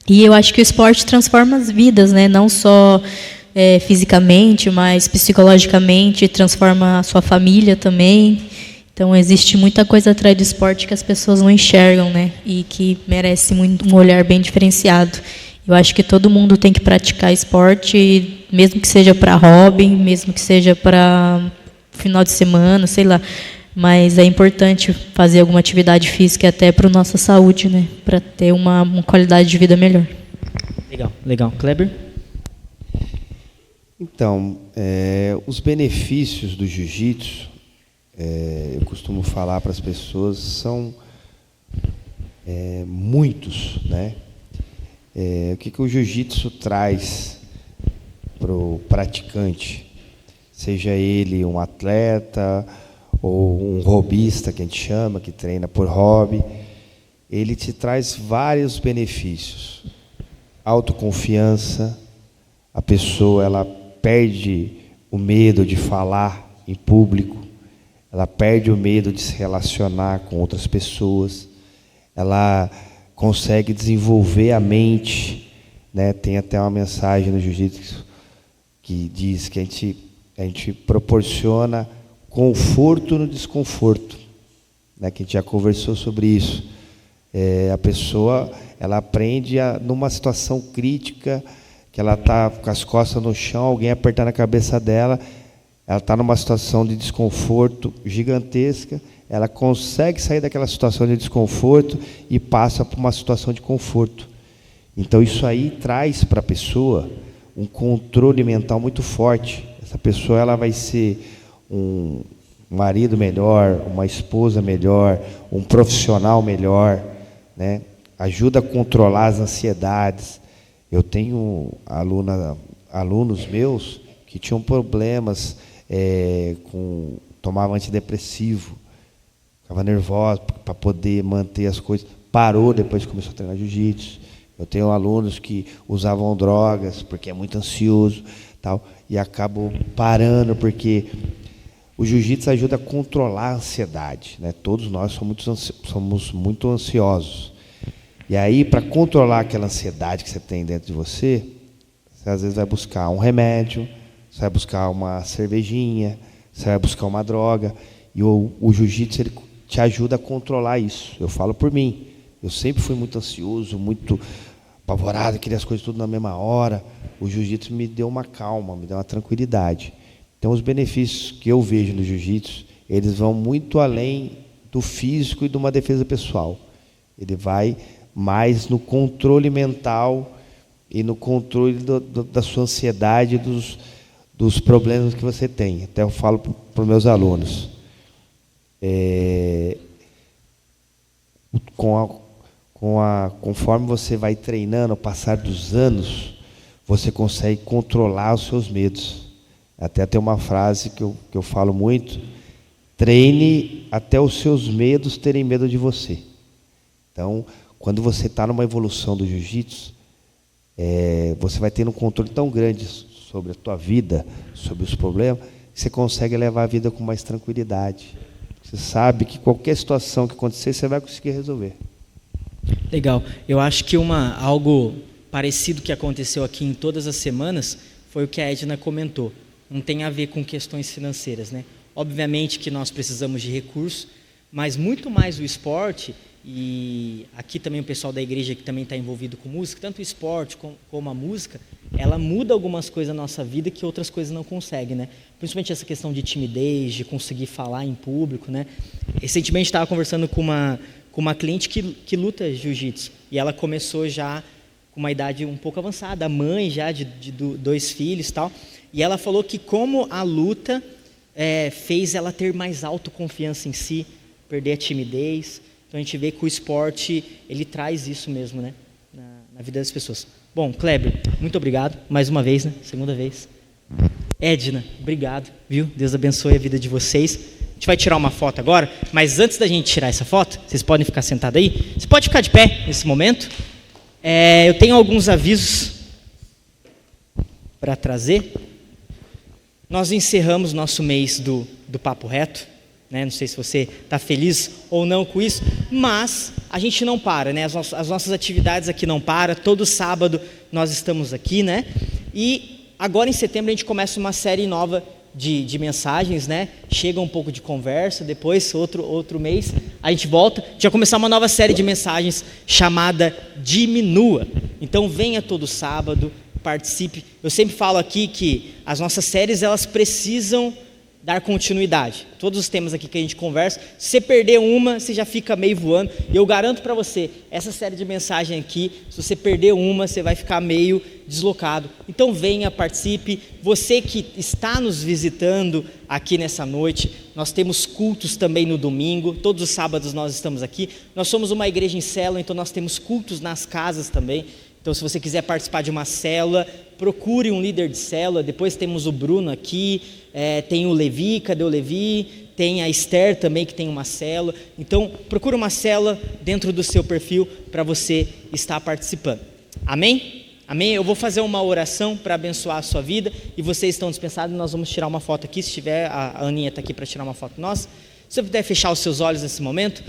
E eu acho que o esporte transforma as vidas, né? Não só fisicamente, mas psicologicamente, transforma a sua família também. Então, existe muita coisa atrás do esporte que as pessoas não enxergam, né? E que merece um olhar bem diferenciado. Eu acho que todo mundo tem que praticar esporte, mesmo que seja para hobby, mesmo que seja para final de semana, sei lá. Mas é importante fazer alguma atividade física até para a nossa saúde, né? Para ter uma qualidade de vida melhor. Legal. Kleber? Então, os benefícios do jiu-jitsu, eu costumo falar para as pessoas, são muitos, né? O que o jiu-jitsu traz para o praticante? Seja ele um atleta ou um hobbyista, que a gente chama, que treina por hobby, ele te traz vários benefícios. Autoconfiança, a pessoa ela perde o medo de falar em público, ela perde o medo de se relacionar com outras pessoas, ela consegue desenvolver a mente, né? Tem até uma mensagem no jiu-jitsu que diz que a gente proporciona conforto no desconforto, né? Que a gente já conversou sobre isso. A pessoa ela aprende numa situação crítica, que ela está com as costas no chão, alguém apertando a cabeça dela, ela está numa situação de desconforto gigantesca, ela consegue sair daquela situação de desconforto e passa para uma situação de conforto. Então isso aí traz para a pessoa um controle mental muito forte. Essa pessoa ela vai ser um marido melhor, uma esposa melhor, um profissional melhor, né? Ajuda a controlar as ansiedades. Eu tenho alunos meus que tinham problemas tomavam antidepressivo, ficava nervoso para poder manter as coisas, parou depois que começou a treinar jiu-jitsu. Eu tenho alunos que usavam drogas porque é muito ansioso, tal, e acabam parando porque o jiu-jitsu ajuda a controlar a ansiedade, né? Todos nós somos muito ansiosos. E aí, para controlar aquela ansiedade que você tem dentro de você às vezes vai buscar um remédio, você vai buscar uma cervejinha, você vai buscar uma droga, e o jiu-jitsu ele te ajuda a controlar isso. Eu falo por mim, eu sempre fui muito ansioso, muito apavorado, queria as coisas tudo na mesma hora. O jiu-jitsu me deu uma calma, me deu uma tranquilidade. Então, os benefícios que eu vejo no jiu-jitsu, eles vão muito além do físico e de uma defesa pessoal. Ele vai mais no controle mental e no controle da sua ansiedade, dos problemas que você tem. Até eu falo para os meus alunos. Conforme você vai treinando, ao passar dos anos, você consegue controlar os seus medos. Até tem uma frase que eu falo muito: treine até os seus medos terem medo de você. Então, quando você está numa evolução do jiu-jitsu, você vai tendo um controle tão grande sobre a tua vida, sobre os problemas, que você consegue levar a vida com mais tranquilidade. Você sabe que qualquer situação que acontecer, você vai conseguir resolver. Legal. Eu acho que algo parecido que aconteceu aqui em todas as semanas foi o que a Edna comentou. Não tem a ver com questões financeiras, né? Obviamente que nós precisamos de recursos, mas muito mais o esporte, e aqui também o pessoal da igreja que também está envolvido com música, tanto o esporte como a música, ela muda algumas coisas na nossa vida que outras coisas não conseguem, né? Principalmente essa questão de timidez, de conseguir falar em público, né? Recentemente estava conversando com uma cliente que luta jiu-jitsu, e ela começou já com uma idade um pouco avançada, mãe já de 2 filhos e tal, e ela falou que como a luta fez ela ter mais autoconfiança em si, perder a timidez. Então a gente vê que o esporte, ele traz isso mesmo, né, na vida das pessoas. Bom, Kleber, muito obrigado, mais uma vez, né, segunda vez. Edna, obrigado, viu? Deus abençoe a vida de vocês. A gente vai tirar uma foto agora, mas antes da gente tirar essa foto, vocês podem ficar sentados aí, você pode ficar de pé nesse momento. Eu tenho alguns avisos para trazer. Nós encerramos nosso mês do Papo Reto, né? Não sei se você está feliz ou não com isso, mas a gente não para, né? As nossas atividades aqui não param, todo sábado nós estamos aqui, né? E agora em setembro a gente começa uma série nova de mensagens, né? Chega um pouco de conversa, depois outro mês a gente volta, já começar uma nova série de mensagens chamada Diminua. Então venha todo sábado, participe. Eu sempre falo aqui que as nossas séries elas precisam dar continuidade. Todos os temas aqui que a gente conversa, se você perder uma, você já fica meio voando. E eu garanto para você, essa série de mensagens aqui, se você perder uma, você vai ficar meio deslocado. Então venha, participe. Você que está nos visitando aqui nessa noite, nós temos cultos também no domingo, todos os sábados nós estamos aqui. Nós somos uma igreja em célula, então nós temos cultos nas casas também. Então, se você quiser participar de uma célula, procure um líder de célula. Depois temos o Bruno aqui, tem o Levi, cadê o Levi? Tem a Esther também, que tem uma célula. Então, procure uma célula dentro do seu perfil para você estar participando. Amém? Amém? Eu vou fazer uma oração para abençoar a sua vida e vocês estão dispensados. Nós vamos tirar uma foto aqui. Se tiver, a Aninha está aqui para tirar uma foto nossa. Se você puder fechar os seus olhos nesse momento,